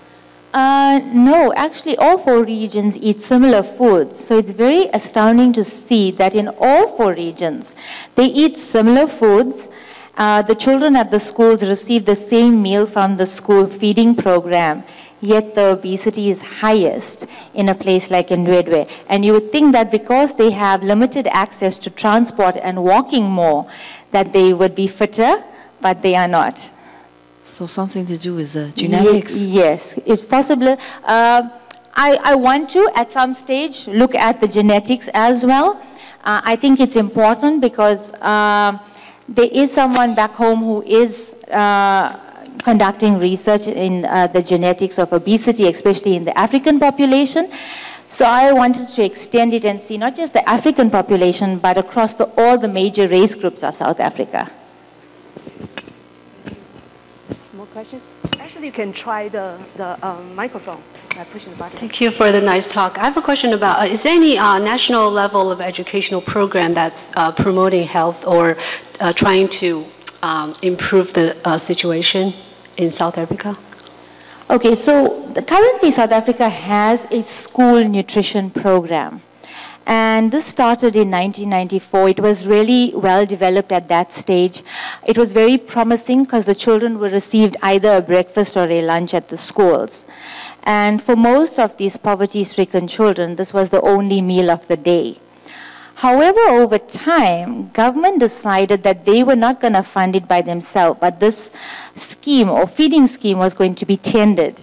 No, actually all 4 regions eat similar foods. So it's very astounding to see that in all 4 regions, they eat similar foods. The children at the schools receive the same meal from the school feeding program, yet the obesity is highest in a place like Ndwedwe. And you would think that because they have limited access to transport and walking more, that they would be fitter, but they are not. So something to do with genetics? Yes, it's possible. I want to, at some stage, look at the genetics as well. I think it's important because there is someone back home who is conducting research in the genetics of obesity, especially in the African population. So I wanted to extend it and see not just the African population, but across all the major race groups of South Africa. More questions? Actually, you can try the microphone by pushing the button. Thank you for the nice talk. I have a question about, is there any national level of educational program that's promoting health or trying to improve the situation in South Africa? Okay, so currently South Africa has a school nutrition program. And this started in 1994. It was really well developed at that stage. It was very promising because the children were received either a breakfast or a lunch at the schools. And for most of these poverty-stricken children, this was the only meal of the day. However, over time, government decided that they were not going to fund it by themselves, but this scheme or feeding scheme was going to be tendered.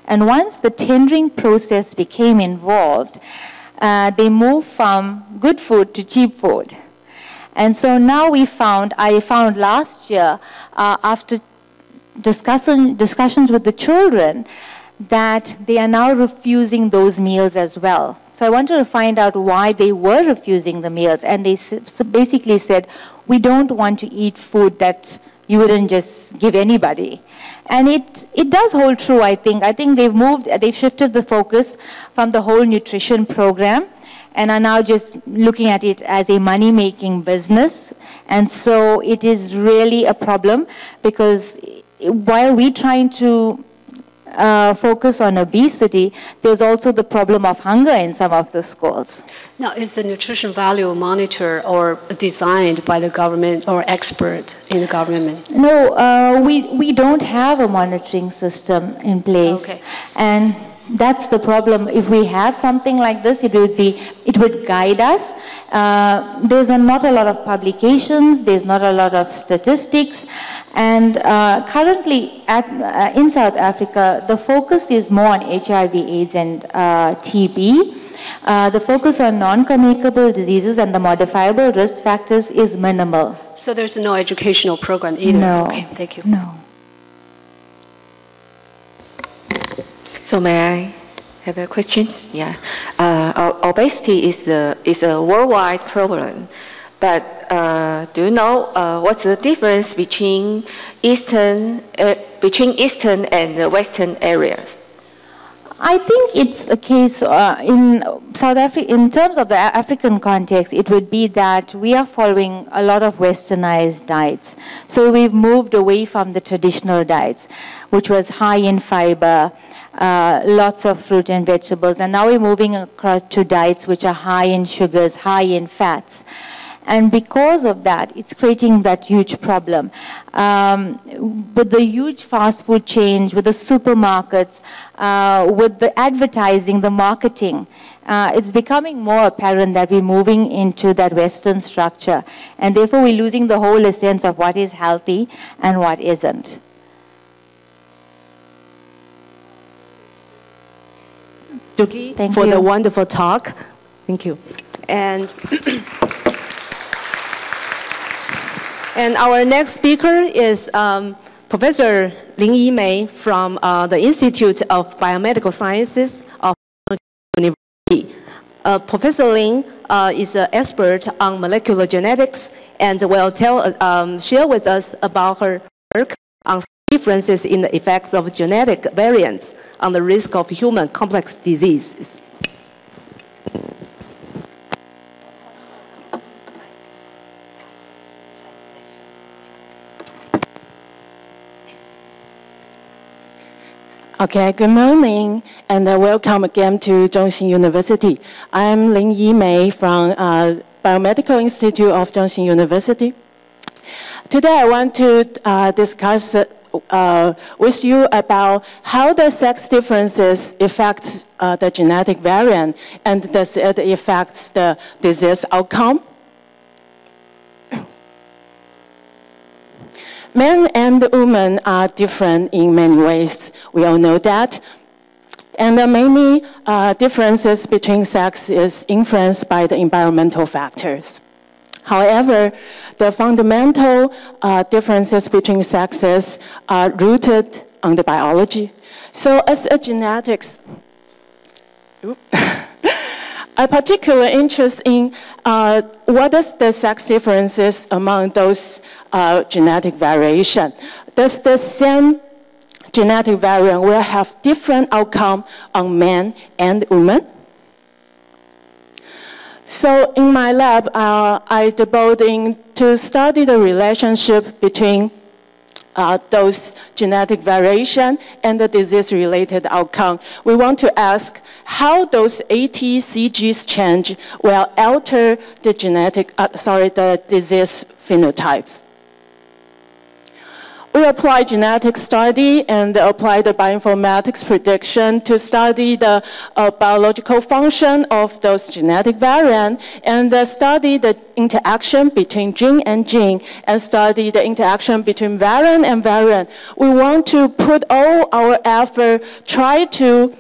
And once the tendering process became involved, they moved from good food to cheap food. And so now I found last year, after discussions with the children, that they are now refusing those meals as well. So I wanted to find out why they were refusing the meals. And they basically said, we don't want to eat food that you wouldn't just give anybody. And it does hold true, I think. I think they've shifted the focus from the whole nutrition program and are now just looking at it as a money-making business. And so it is really a problem because while we're trying to focus on obesity, there's also the problem of hunger in some of the schools. Now, is the nutrition value monitored or designed by the government or expert in the government? No, we don't have a monitoring system in place. Okay. And that's the problem. If we have something like this, it would guide us. There's not a lot of publications, there's not a lot of statistics, and currently in South Africa, the focus is more on HIV/AIDS and TB. The focus on non-communicable diseases and the modifiable risk factors is minimal. So there's no educational program either? No. Okay, thank you. No. So may I have a question? Yeah. Obesity is a worldwide problem, but do you know what's the difference between Eastern and Western areas? I think it's a case in South Africa, in terms of the African context, it would be that we are following a lot of westernized diets. So we've moved away from the traditional diets, which was high in fiber, lots of fruit and vegetables, and now we're moving across to diets which are high in sugars, high in fats. And because of that, it's creating that huge problem. With the huge fast food chains, with the supermarkets, with the advertising, the marketing, it's becoming more apparent that we're moving into that Western structure. And therefore, we're losing the whole essence of what is healthy and what isn't. Duki for the wonderful talk. Thank you. And our next speaker is Professor Lin Yimei from the Institute of Biomedical Sciences of University. Professor Lin is an expert on molecular genetics and will share with us about her work on differences in the effects of genetic variants on the risk of human complex diseases. Okay, good morning, and welcome again to Zhongxin University. I'm Lin Yimei from Biomedical Institute of Zhongxin University. Today I want to discuss with you about how the sex differences affect the genetic variant and does it affect the disease outcome. Men and women are different in many ways. We all know that. And the many differences between sex is influenced by the environmental factors. However, the fundamental differences between sexes are rooted on the biology. So as a genetics, I'm particularly interested in what is the sex differences among those genetic variation. Does the same genetic variant will have different outcome on men and women? So in my lab, I devoted to study the relationship between those genetic variation and the disease-related outcome. We want to ask how those ATCGs change will alter the the disease phenotypes. We apply genetic study and apply the bioinformatics prediction to study the biological function of those genetic variants and study the interaction between gene and gene and study the interaction between variant and variant. We want to put all our effort, try to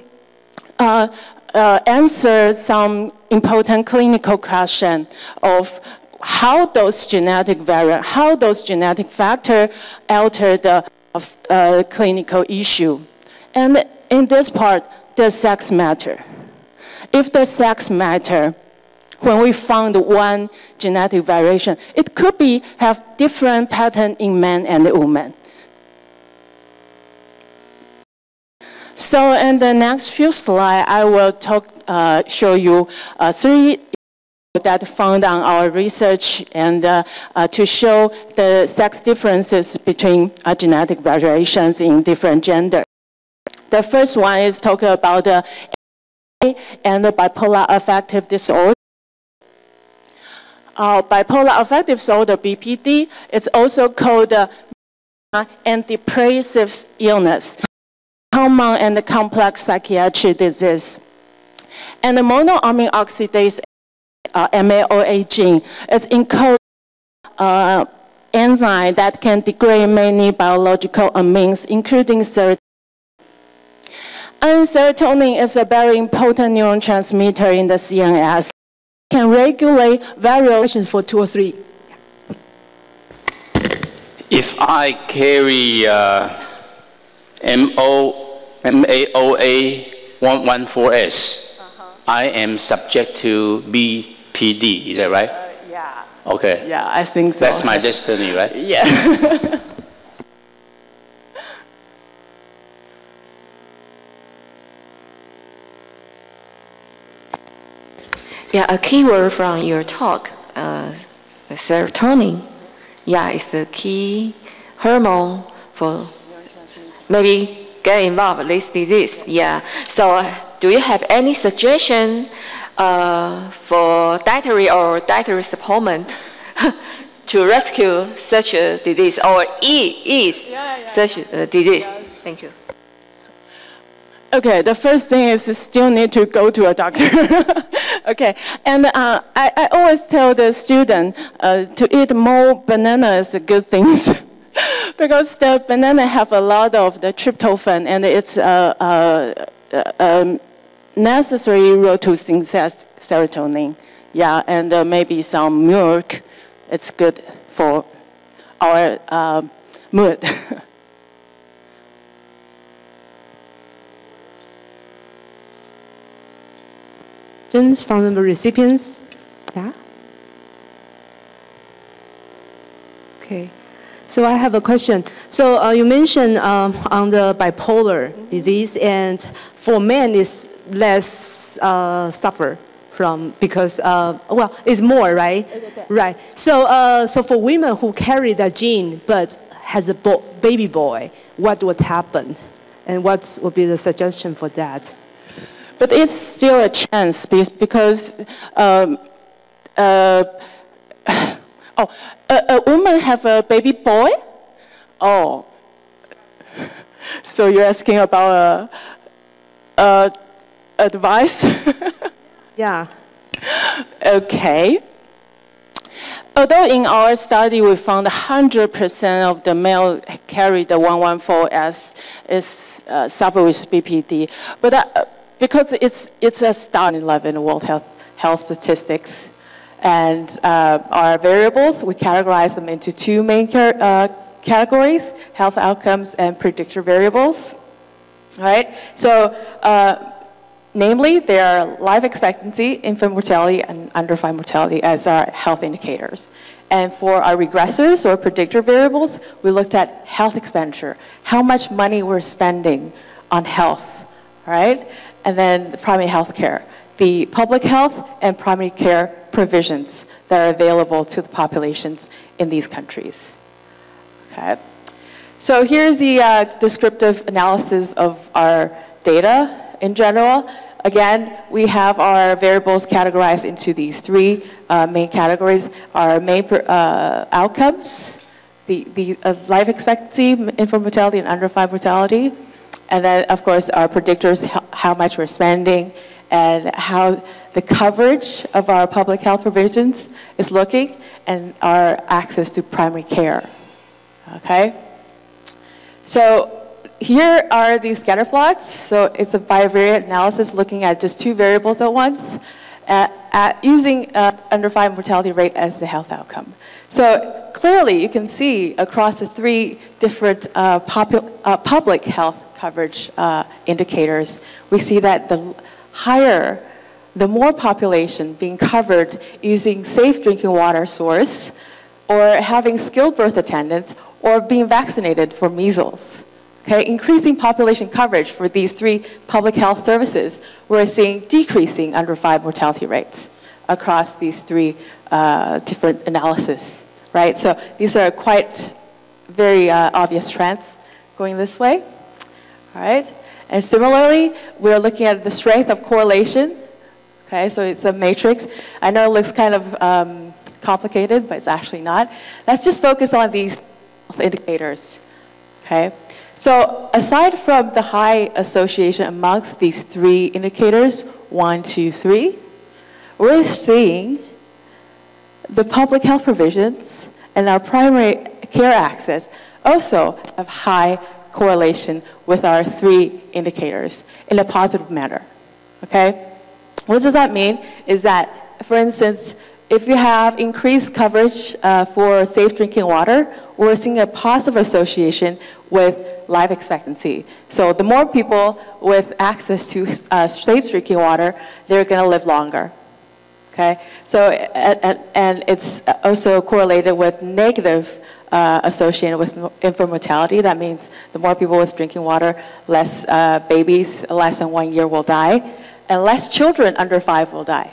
answer some important clinical question of how those genetic variants, how those genetic factors alter the clinical issue. And in this part, does sex matter? If the sex matter, when we found one genetic variation, it could have different pattern in men and women. So in the next few slides, I will show you three that found on our research and to show the sex differences between genetic variations in different genders. The first one is talking about the and the bipolar affective disorder. Bipolar affective disorder, BPD, is also called and depressive illness, common and complex psychiatric disease. And the monoamine oxidase MAOA gene is encoded enzyme that can degrade many biological amines, including serotonin. And serotonin is a very important neurotransmitter in the CNS. It can regulate variations for 2 or 3. If I carry MAOA 114S, I am subject to BPD, is that right? Yeah. Okay. Yeah, I think so. That's my destiny, right? Yeah. Yeah, a key word from your talk, serotonin. Yeah, it's the key hormone for maybe get involved in this disease. Yeah. So, do you have any suggestion for dietary supplement to rescue such a disease or ease such a disease? Yes. Thank you. Okay, the first thing is still need to go to a doctor. Okay, and I always tell the student to eat more banana is a good thing. Because the banana have a lot of the tryptophan and it's necessary role to synthesize serotonin. Yeah, and maybe some milk. It's good for our mood. Questions from the recipients? Yeah? Okay. So I have a question. So you mentioned on the bipolar disease, and for men it's less suffer from because well, it's more, right? Right. So so for women who carry that gene but has a baby boy, what would happen, and what would be the suggestion for that? But it's still a chance because a woman have a baby boy? Oh. So you're asking about advice? Yeah. Okay. Although in our study we found 100% of the male carry the 114S is suffer with BPD, but because it's a start in World Health Statistics. And our variables, we categorize them into two main categories, health outcomes and predictor variables. All right? So, namely, they are life expectancy, infant mortality, and under-5 mortality as our health indicators. And for our regressors or predictor variables, we looked at health expenditure, how much money we're spending on health, all right? And then the primary health care, the public health and primary care provisions that are available to the populations in these countries. Okay. So here's the descriptive analysis of our data in general. Again, we have our variables categorized into these three main categories. Our main outcomes, the life expectancy, infant mortality, and under-5 mortality. And then, of course, our predictors, how much we're spending, and how the coverage of our public health provisions is looking, and our access to primary care. Okay? So here are these scatter plots. So it's a bivariate analysis looking at just two variables at once, using under-5 mortality rate as the health outcome. So clearly you can see across the three different public health coverage indicators, we see that the more population being covered using safe drinking water source, or having skilled birth attendants, or being vaccinated for measles. Okay, increasing population coverage for these three public health services, we're seeing decreasing under-5 mortality rates across these three different analyses, right? So these are quite very obvious trends going this way, all right? And similarly, we're looking at the strength of correlation. Okay, so it's a matrix. I know it looks kind of complicated, but it's actually not. Let's just focus on these indicators. Okay, so aside from the high association amongst these three indicators, 1, 2, 3, we're seeing the public health provisions and our primary care access also have high correlation with our three indicators in a positive manner. Okay? What does that mean? Is that, for instance, if you have increased coverage for safe drinking water, we're seeing a positive association with life expectancy. So the more people with access to safe drinking water, they're going to live longer. Okay? So, and it's also correlated with negative associated with infant mortality. That means the more people with drinking water, less babies less than 1 year will die, and less children under 5 will die.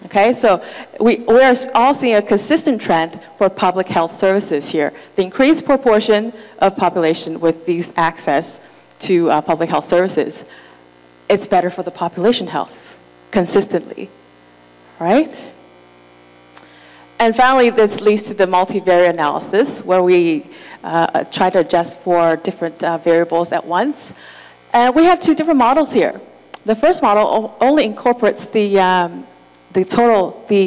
Okay, so we're all seeing a consistent trend for public health services here. The increased proportion of population with these access to public health services, it's better for the population health, consistently, right? And finally, this leads to the multivariate analysis, where we try to adjust for different variables at once. And we have two different models here. The first model only incorporates the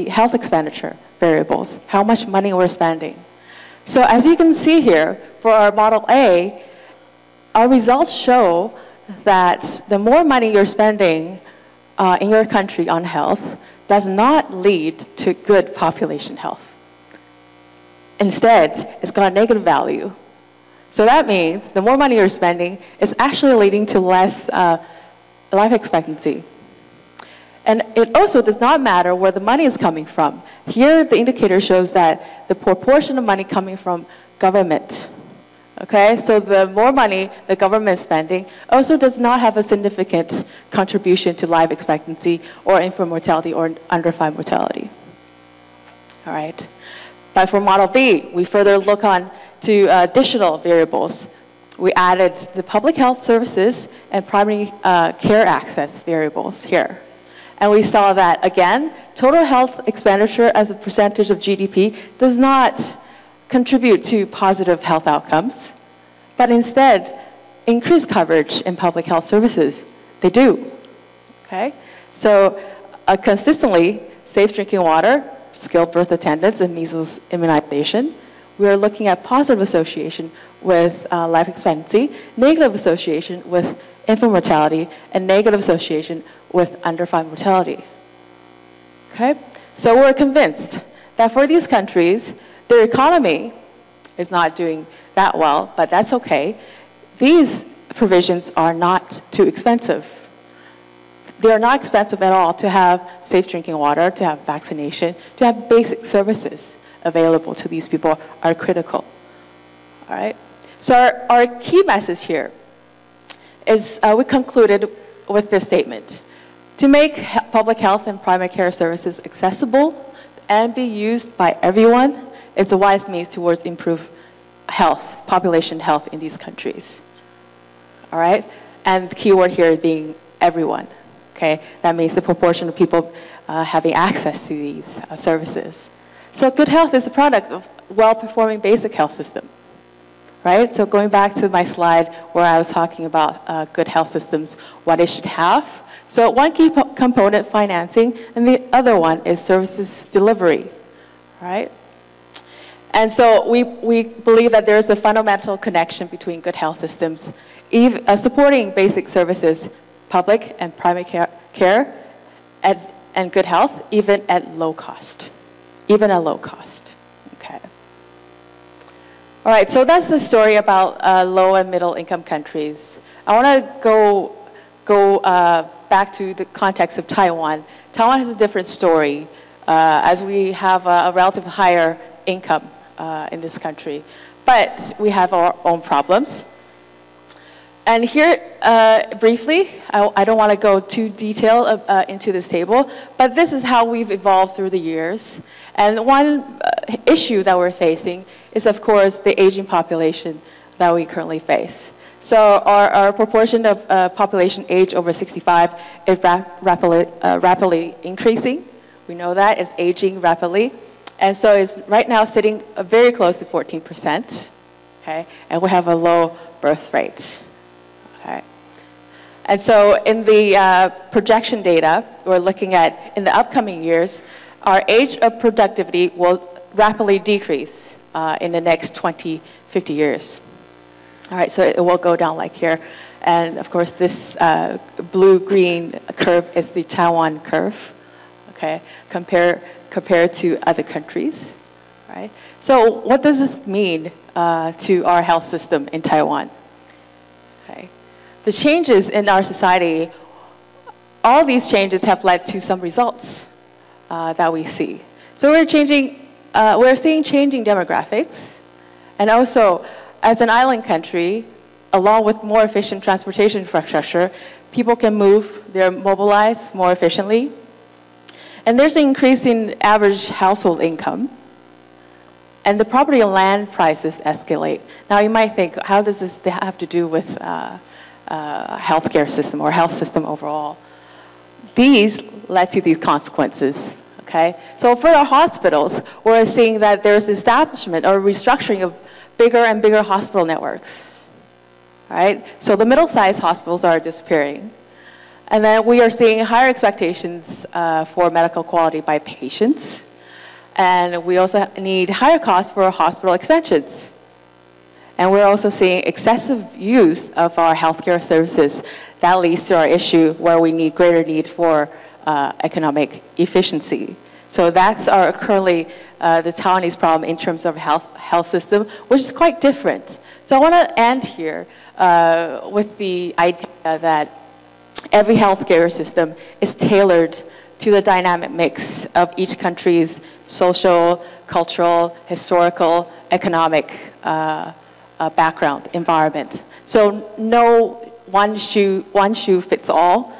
health expenditure variables, how much money we're spending. So as you can see here, for our model A, our results show that the more money you're spending in your country on health does not lead to good population health. Instead, it's got a negative value. So that means the more money you're spending is actually leading to less life expectancy. And it also does not matter where the money is coming from. Here, the indicator shows that the proportion of money coming from government. Okay, so the more money the government is spending also does not have a significant contribution to life expectancy or infant mortality or under 5 mortality. All right, but for model B, we further look on to additional variables. We added the public health services and primary care access variables here. And we saw that, again, total health expenditure as a percentage of GDP does not contribute to positive health outcomes, but instead increase coverage in public health services. They do, okay? So consistently, safe drinking water, skilled birth attendance, and measles immunization. We are looking at positive association with life expectancy, negative association with infant mortality, and negative association with under 5 mortality. Okay? So we're convinced that for these countries, their economy is not doing that well, but that's okay. These provisions are not too expensive. They are not expensive at all to have safe drinking water, to have vaccination, to have basic services available to these people are critical. All right? So our key message here is we concluded with this statement. To make public health and primary care services accessible and be used by everyone is a wise means towards improved health, population health in these countries. All right? And the key word here being everyone. Okay? That means the proportion of people having access to these services. So good health is a product of well-performing basic health system. Right? So going back to my slide where I was talking about good health systems, what it should have. So one key component, financing, and the other one is services delivery. Right? And so we believe that there's a fundamental connection between good health systems, supporting basic services, public and primary care, and good health, even at low cost. Even at low cost. Okay. All right, so that's the story about low and middle income countries. I want to go back to the context of Taiwan. Taiwan has a different story as we have a relatively higher income in this country. But we have our own problems. And here, briefly, I don't want to go too detailed into this table, but this is how we've evolved through the years. And one issue that we're facing is, of course, the aging population that we currently face. So our proportion of population age over 65 is rapidly increasing. We know that it's aging rapidly. And so it's right now sitting very close to 14%, okay? And we have a low birth rate, okay? And so in the projection data, we're looking at in the upcoming years, our age of productivity will rapidly decrease in the next 20, 50 years. All right, so it will go down like here. And of course, this blue-green curve is the Taiwan curve, okay, compared to other countries, right? So what does this mean to our health system in Taiwan? Okay. The changes in our society, all these changes have led to some results that we see. So we're seeing changing demographics, and also as an island country, along with more efficient transportation infrastructure, people can move, they're mobilized more efficiently. And there's an increase in average household income. And the property and land prices escalate. Now you might think, how does this have to do with healthcare system or health system overall? These led to these consequences, okay? So for our hospitals, we're seeing that there's establishment or restructuring of bigger and bigger hospital networks, right? So the middle-sized hospitals are disappearing. And then we are seeing higher expectations for medical quality by patients. And we also need higher costs for hospital expansions. And we're also seeing excessive use of our healthcare services. That leads to our issue where we need greater need for economic efficiency. So that's our currently the Taiwanese problem in terms of health system, which is quite different. So I want to end here with the idea that every healthcare system is tailored to the dynamic mix of each country's social, cultural, historical, economic background, environment. So no one shoe fits all.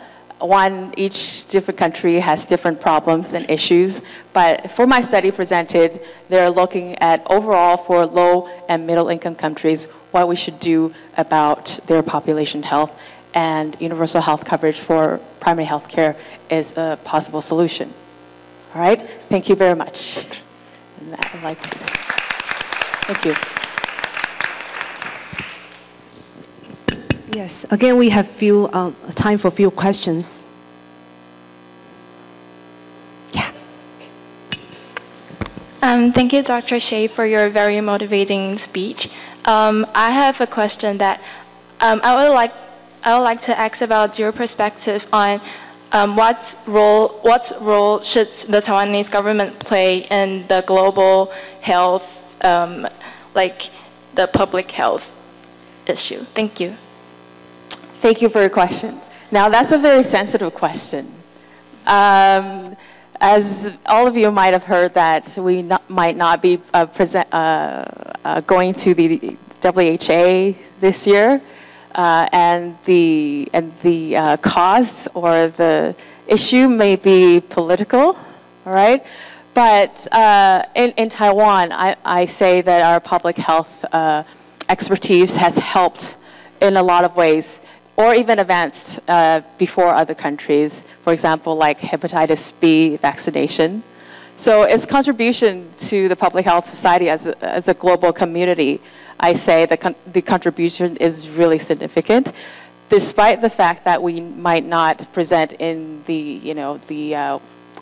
Each different country has different problems and issues, but for my study presented, they're looking at overall for low and middle income countries, what we should do about their population health, and universal health coverage for primary health care is a possible solution. All right, thank you very much. And I'd like to, thank you. Yes, again, we have time for a few questions. Yeah. Thank you, Dr. Shea, for your very motivating speech. I have a question that I would like to ask about your perspective on what role should the Taiwanese government play in the global health, like the public health issue. Thank you. Thank you for your question. Now, that's a very sensitive question. As all of you might have heard that we might not be going to the WHA this year, and the cause or the issue may be political, all right? But in Taiwan, I say that our public health expertise has helped in a lot of ways, or even advanced before other countries, for example, like hepatitis B vaccination. So its contribution to the public health society as a global community, I say the contribution is really significant, despite the fact that we might not present in the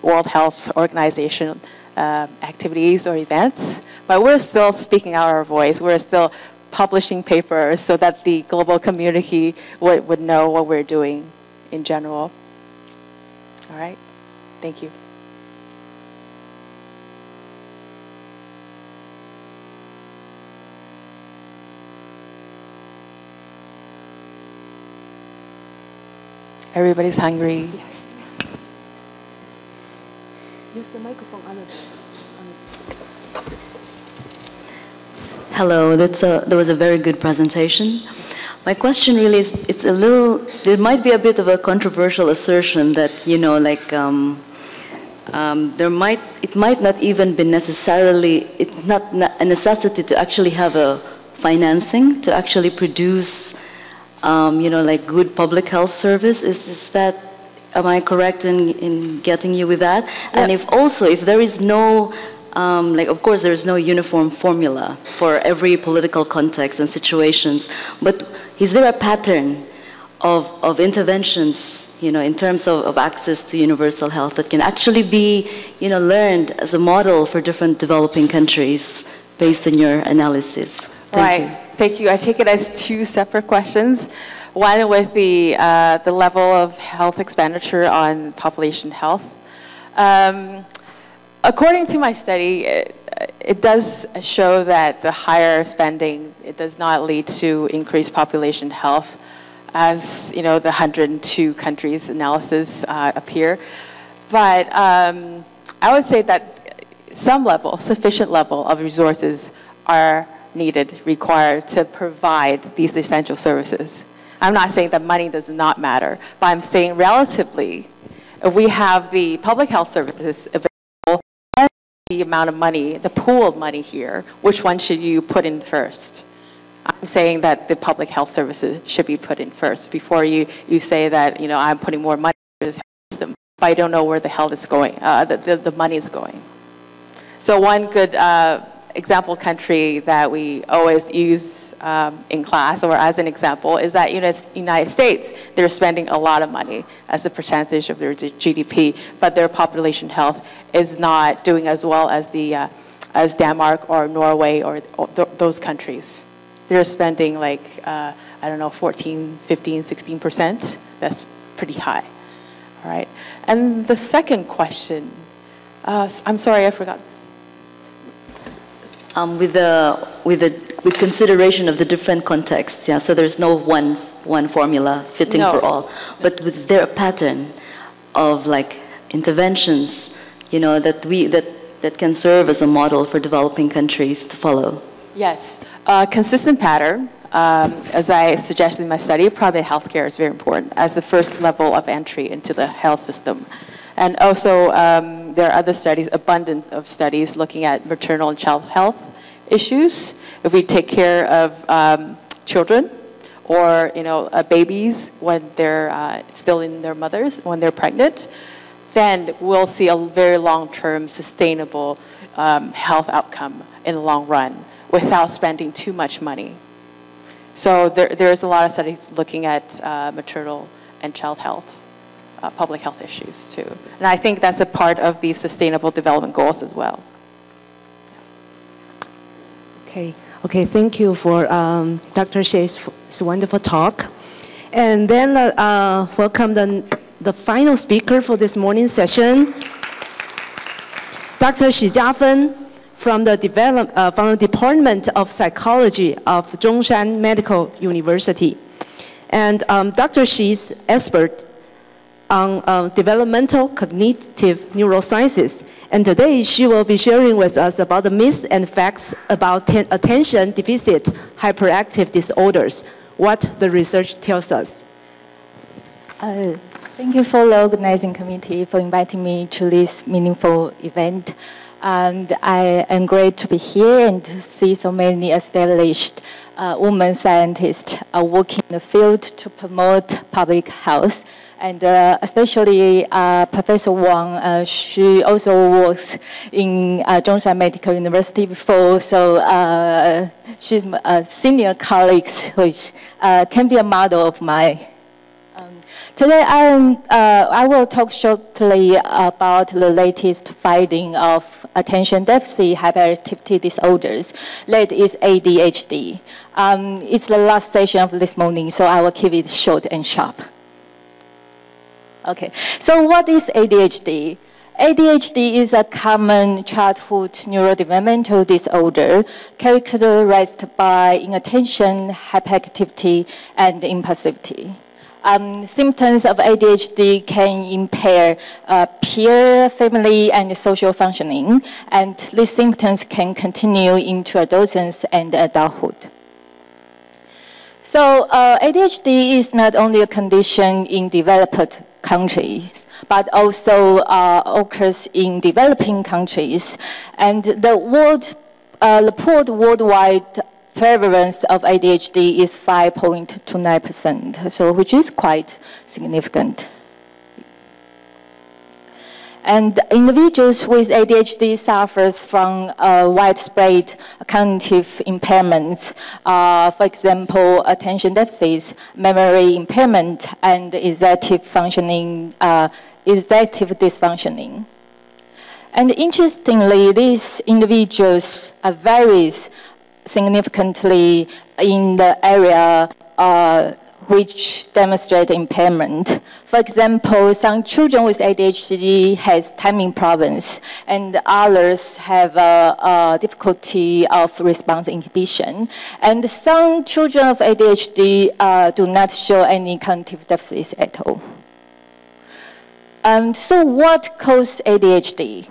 World Health Organization activities or events, but we're still speaking out our voice. We're still publishing papers so that the global community would know what we're doing in general. All right, thank you. Everybody's hungry. Yes. Use the microphone on it. Hello, that was a very good presentation. My question really is, there might be a bit of a controversial assertion that, it might not even be necessarily, it's not a necessity to actually have a financing to actually produce, like good public health service. Is that, am I correct in getting you with that? Yeah. And if there is no, of course, there is no uniform formula for every political context and situations, but is there a pattern of interventions, in terms of access to universal health that can actually be, learned as a model for different developing countries based on your analysis? Thank you. I take it as two separate questions. One with the level of health expenditure on population health. According to my study, it does show that the higher spending, it does not lead to increased population health, as the 102 countries analysis appear. But I would say that sufficient level of resources are needed, required to provide these essential services. I'm not saying that money does not matter, but I'm saying relatively, if we have the public health services available, and the amount of money, the pool of money here, which one should you put in first? I'm saying that the public health services should be put in first before you say that, I'm putting more money into the health system, but I don't know where the health is going, the money is going. So one good example country that we always use in class or as an example is that United States, they're spending a lot of money as a percentage of their GDP, but their population health is not doing as well as as Denmark or Norway or those countries. they're spending like, I don't know, 14, 15, 16%. That's pretty high, all right? And the second question, I'm sorry, I forgot this. With consideration of the different contexts, yeah. So there's no one formula fitting for all. But is there a pattern of like interventions, you know, that can serve as a model for developing countries to follow? Yes, consistent pattern. As I suggested in my study, private healthcare is very important as the first level of entry into the health system. And also, there are other studies, abundant of studies looking at maternal and child health issues. If we take care of children or babies when they're still in their mothers, when they're pregnant, then we'll see a very long-term sustainable health outcome in the long run without spending too much money. So there's a lot of studies looking at maternal and child health. Public health issues too. And I think that's a part of the Sustainable Development Goals as well. Okay, thank you for Dr. Shea's wonderful talk. And then welcome the final speaker for this morning's session, Dr. Xi Jiafen from the Department of Psychology of Zhongshan Medical University. And Dr. Xi's expert on developmental cognitive neurosciences. And today she will be sharing with us about the myths and facts about attention deficit hyperactive disorders, what the research tells us. Thank you for the organizing committee for inviting me to this meaningful event. And I am great to be here and to see so many established women scientists working in the field to promote public health. And especially Professor Wang, she also works in Zhongshan Medical University before, so she's a senior colleague, which can be a model of mine. Today I will talk shortly about the latest finding of attention deficit hyperactivity disorders, that is ADHD. It's the last session of this morning, so I will keep it short and sharp. Okay, so what is ADHD? ADHD is a common childhood neurodevelopmental disorder characterized by inattention, hyperactivity, and impulsivity. Symptoms of ADHD can impair peer, family, and social functioning, and these symptoms can continue into adolescence and adulthood. So ADHD is not only a condition in developed countries, but also occurs in developing countries. And the report worldwide prevalence of ADHD is 5.29%, so which is quite significant. And individuals with ADHD suffers from widespread cognitive impairments, for example, attention deficits, memory impairment, and executive dysfunctioning. And interestingly, these individuals vary significantly in the area which demonstrate impairment. For example, some children with ADHD has timing problems, and others have difficulty of response inhibition. And some children of ADHD do not show any cognitive deficits at all. So what causes ADHD?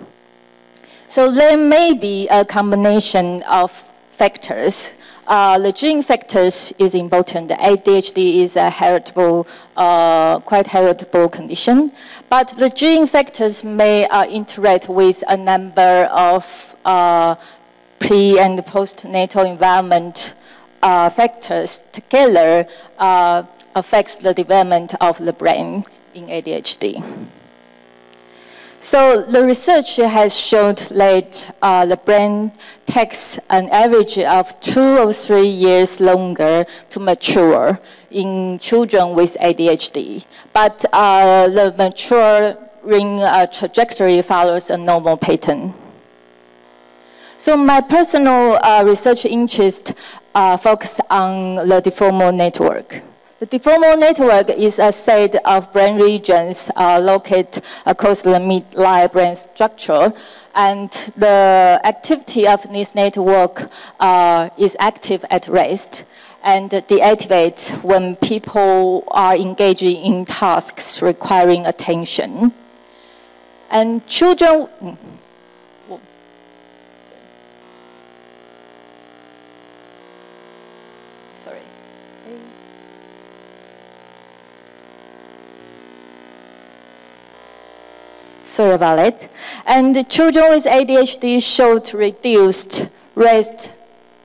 So there may be a combination of factors. The gene factors is important. ADHD is a heritable, quite heritable condition, but the gene factors may interact with a number of pre- and postnatal environment factors together affects the development of the brain in ADHD. So the research has shown that the brain takes an average of 2 or 3 years longer to mature in children with ADHD. But the maturing trajectory follows a normal pattern. So my personal research interest focus on the deformal network. The deformal network is a set of brain regions located across the midline brain structure, and the activity of this network is active at rest and deactivates when people are engaging in tasks requiring attention. And children, sorry about it. And children with ADHD showed reduced rest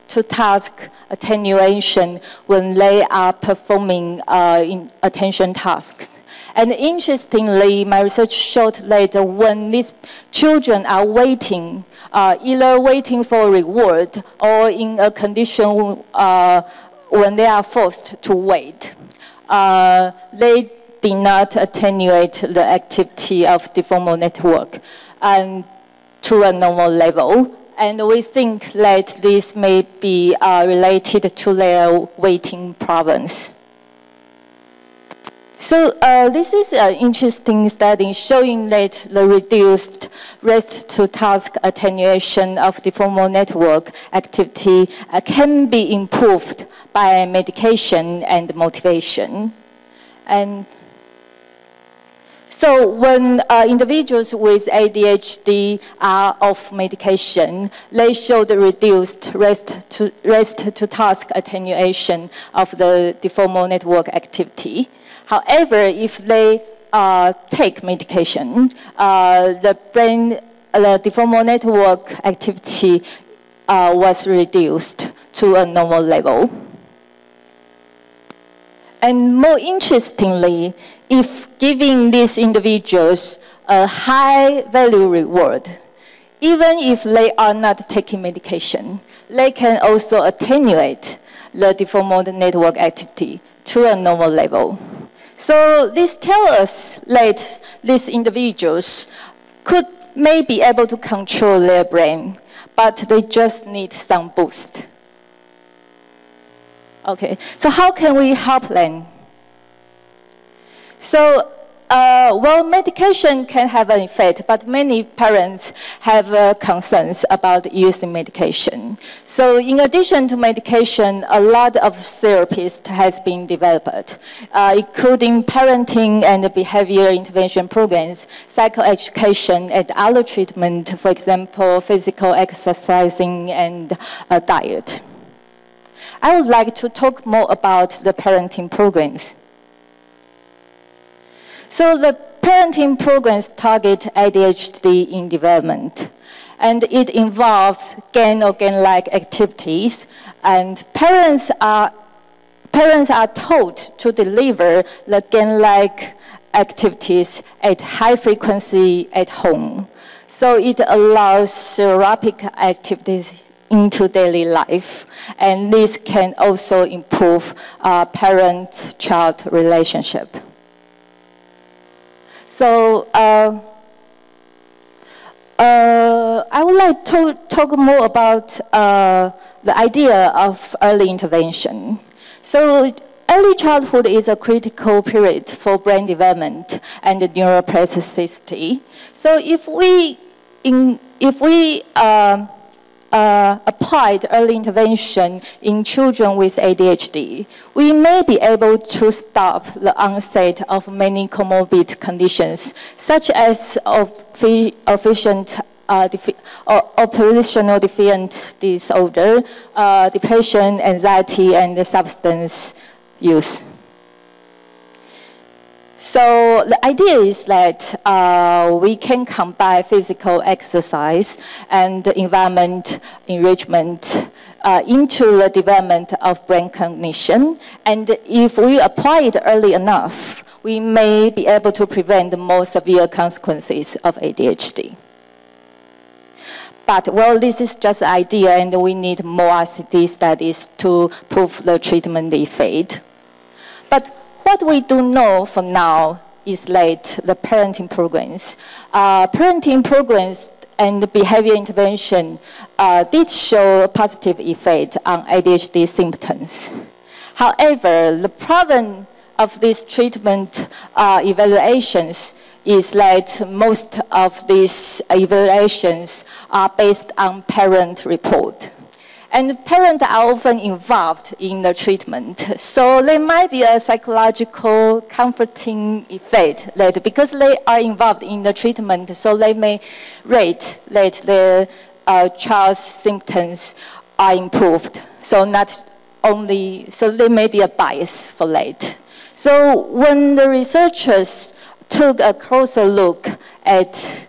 to task attenuation when they are performing attention tasks. And interestingly, my research showed that when these children are waiting, either waiting for a reward or in a condition when they are forced to wait, they did not attenuate the activity of deformal network to a normal level. And we think that this may be related to their waiting problems. So this is an interesting study showing that the reduced rest-to-task attenuation of deformal network activity can be improved by medication and motivation. And so when individuals with ADHD are off medication, they show the reduced rest-to-task attenuation of the deformal network activity. However, if they take medication, the deformal network activity was reduced to a normal level. And more interestingly, if giving these individuals a high value reward, even if they are not taking medication, they can also attenuate the deformal network activity to a normal level. So this tells us that these individuals may be able to control their brain, but they just need some boost. Okay, so how can we help them? So, well, medication can have an effect, but many parents have concerns about using medication. So in addition to medication, a lot of therapies has been developed, including parenting and behavior intervention programs, psychoeducation, and other treatment, for example, physical exercising and diet. I would like to talk more about the parenting programs. So the parenting programs target ADHD in development, and it involves GAN or GAN-like activities, and parents are taught to deliver the GAN-like activities at high frequency at home. So it allows therapeutic activities into daily life, and this can also improve parent-child relationship. So I would like to talk more about the idea of early intervention. So early childhood is a critical period for brain development and neuroplasticity. So if we applied early intervention in children with ADHD, we may be able to stop the onset of many comorbid conditions, such as oppositional defiant disorder, depression, anxiety, and substance use. So the idea is that we can combine physical exercise and environment enrichment into the development of brain cognition. And if we apply it early enough, we may be able to prevent the more severe consequences of ADHD. But, well, this is just an idea, and we need more RCT studies to prove the treatment effect. But what we do know for now is that the parenting programs and behavior intervention did show a positive effect on ADHD symptoms. However, the problem of these treatment evaluations is that most of these evaluations are based on parent report. And parents are often involved in the treatment. So there might be a psychological comforting effect that because they are involved in the treatment, so they may rate that the child's symptoms are improved. So so there may be a bias for that. So when the researchers took a closer look at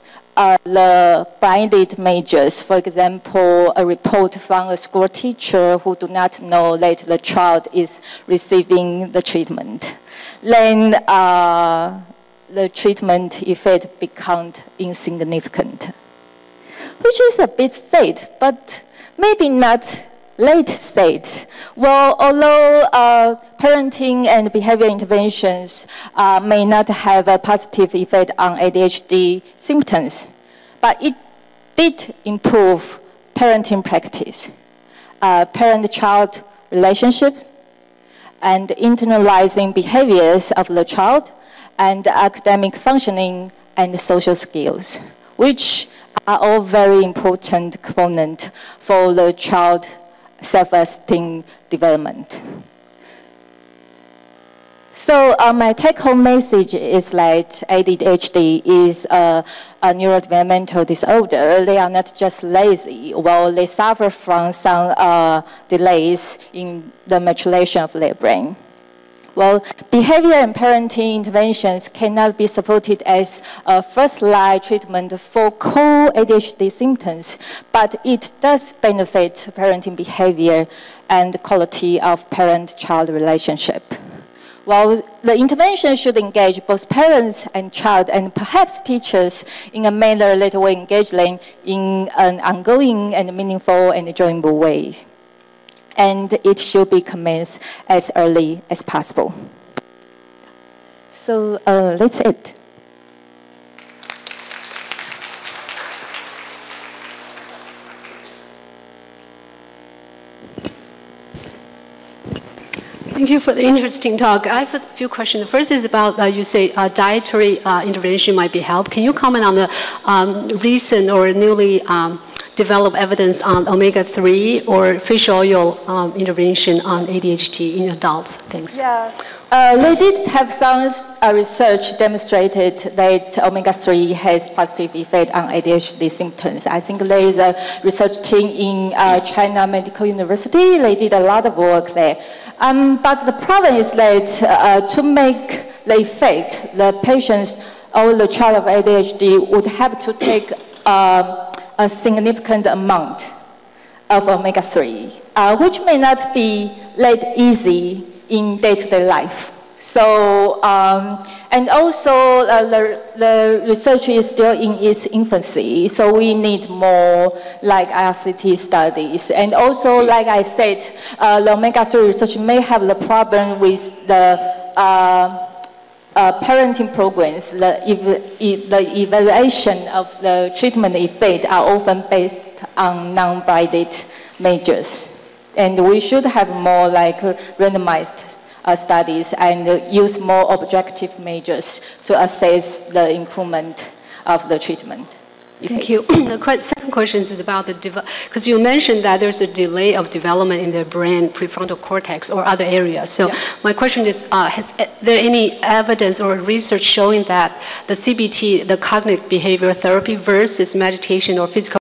the blinded measures, for example, a report from a school teacher who do not know that the child is receiving the treatment, then the treatment effect becomes insignificant, which is a bit sad, but maybe not late stage. Well, although parenting and behavior interventions may not have a positive effect on ADHD symptoms, but it did improve parenting practice, parent-child relationships, and internalizing behaviors of the child, and academic functioning and social skills, which are all very important components for the child self-esteem development. So my take-home message is that ADHD is a neurodevelopmental disorder. They are not just lazy. Well, they suffer from some delays in the maturation of their brain. Well, behavior and parenting interventions cannot be supported as a first-line treatment for core ADHD symptoms, but it does benefit parenting behavior and quality of parent-child relationship. Well, the intervention should engage both parents and child, and perhaps teachers in a manner that will engage them in an ongoing and meaningful and enjoyable way. And it should be commenced as early as possible. So that's it. Thank you for the interesting talk. I have a few questions. The first is about, you say dietary intervention might be helped. Can you comment on the recent or newly developed evidence on omega-3 or fish oil intervention on ADHD in adults? Thanks. Yeah. They did have some research demonstrated that omega-3 has positive effect on ADHD symptoms. I think there is a research team in China Medical University. They did a lot of work there. But the problem is that to make the effect, the patients or the child of ADHD would have to take a significant amount of omega-3, which may not be that easy in day-to-day life. So, and also the research is still in its infancy, so we need more like IRCT studies. And also, like I said, the omega-3 research may have the problem with the parenting programs. The evaluation of the treatment effect are often based on non-blinded measures. And we should have more like randomized studies and use more objective measures to assess the improvement of the treatment. Thank you. The second question is about the, because you mentioned that there's a delay of development in the brain, prefrontal cortex, or other areas. So my question is, has there any evidence or research showing that the CBT, the cognitive behavioral therapy versus meditation or physical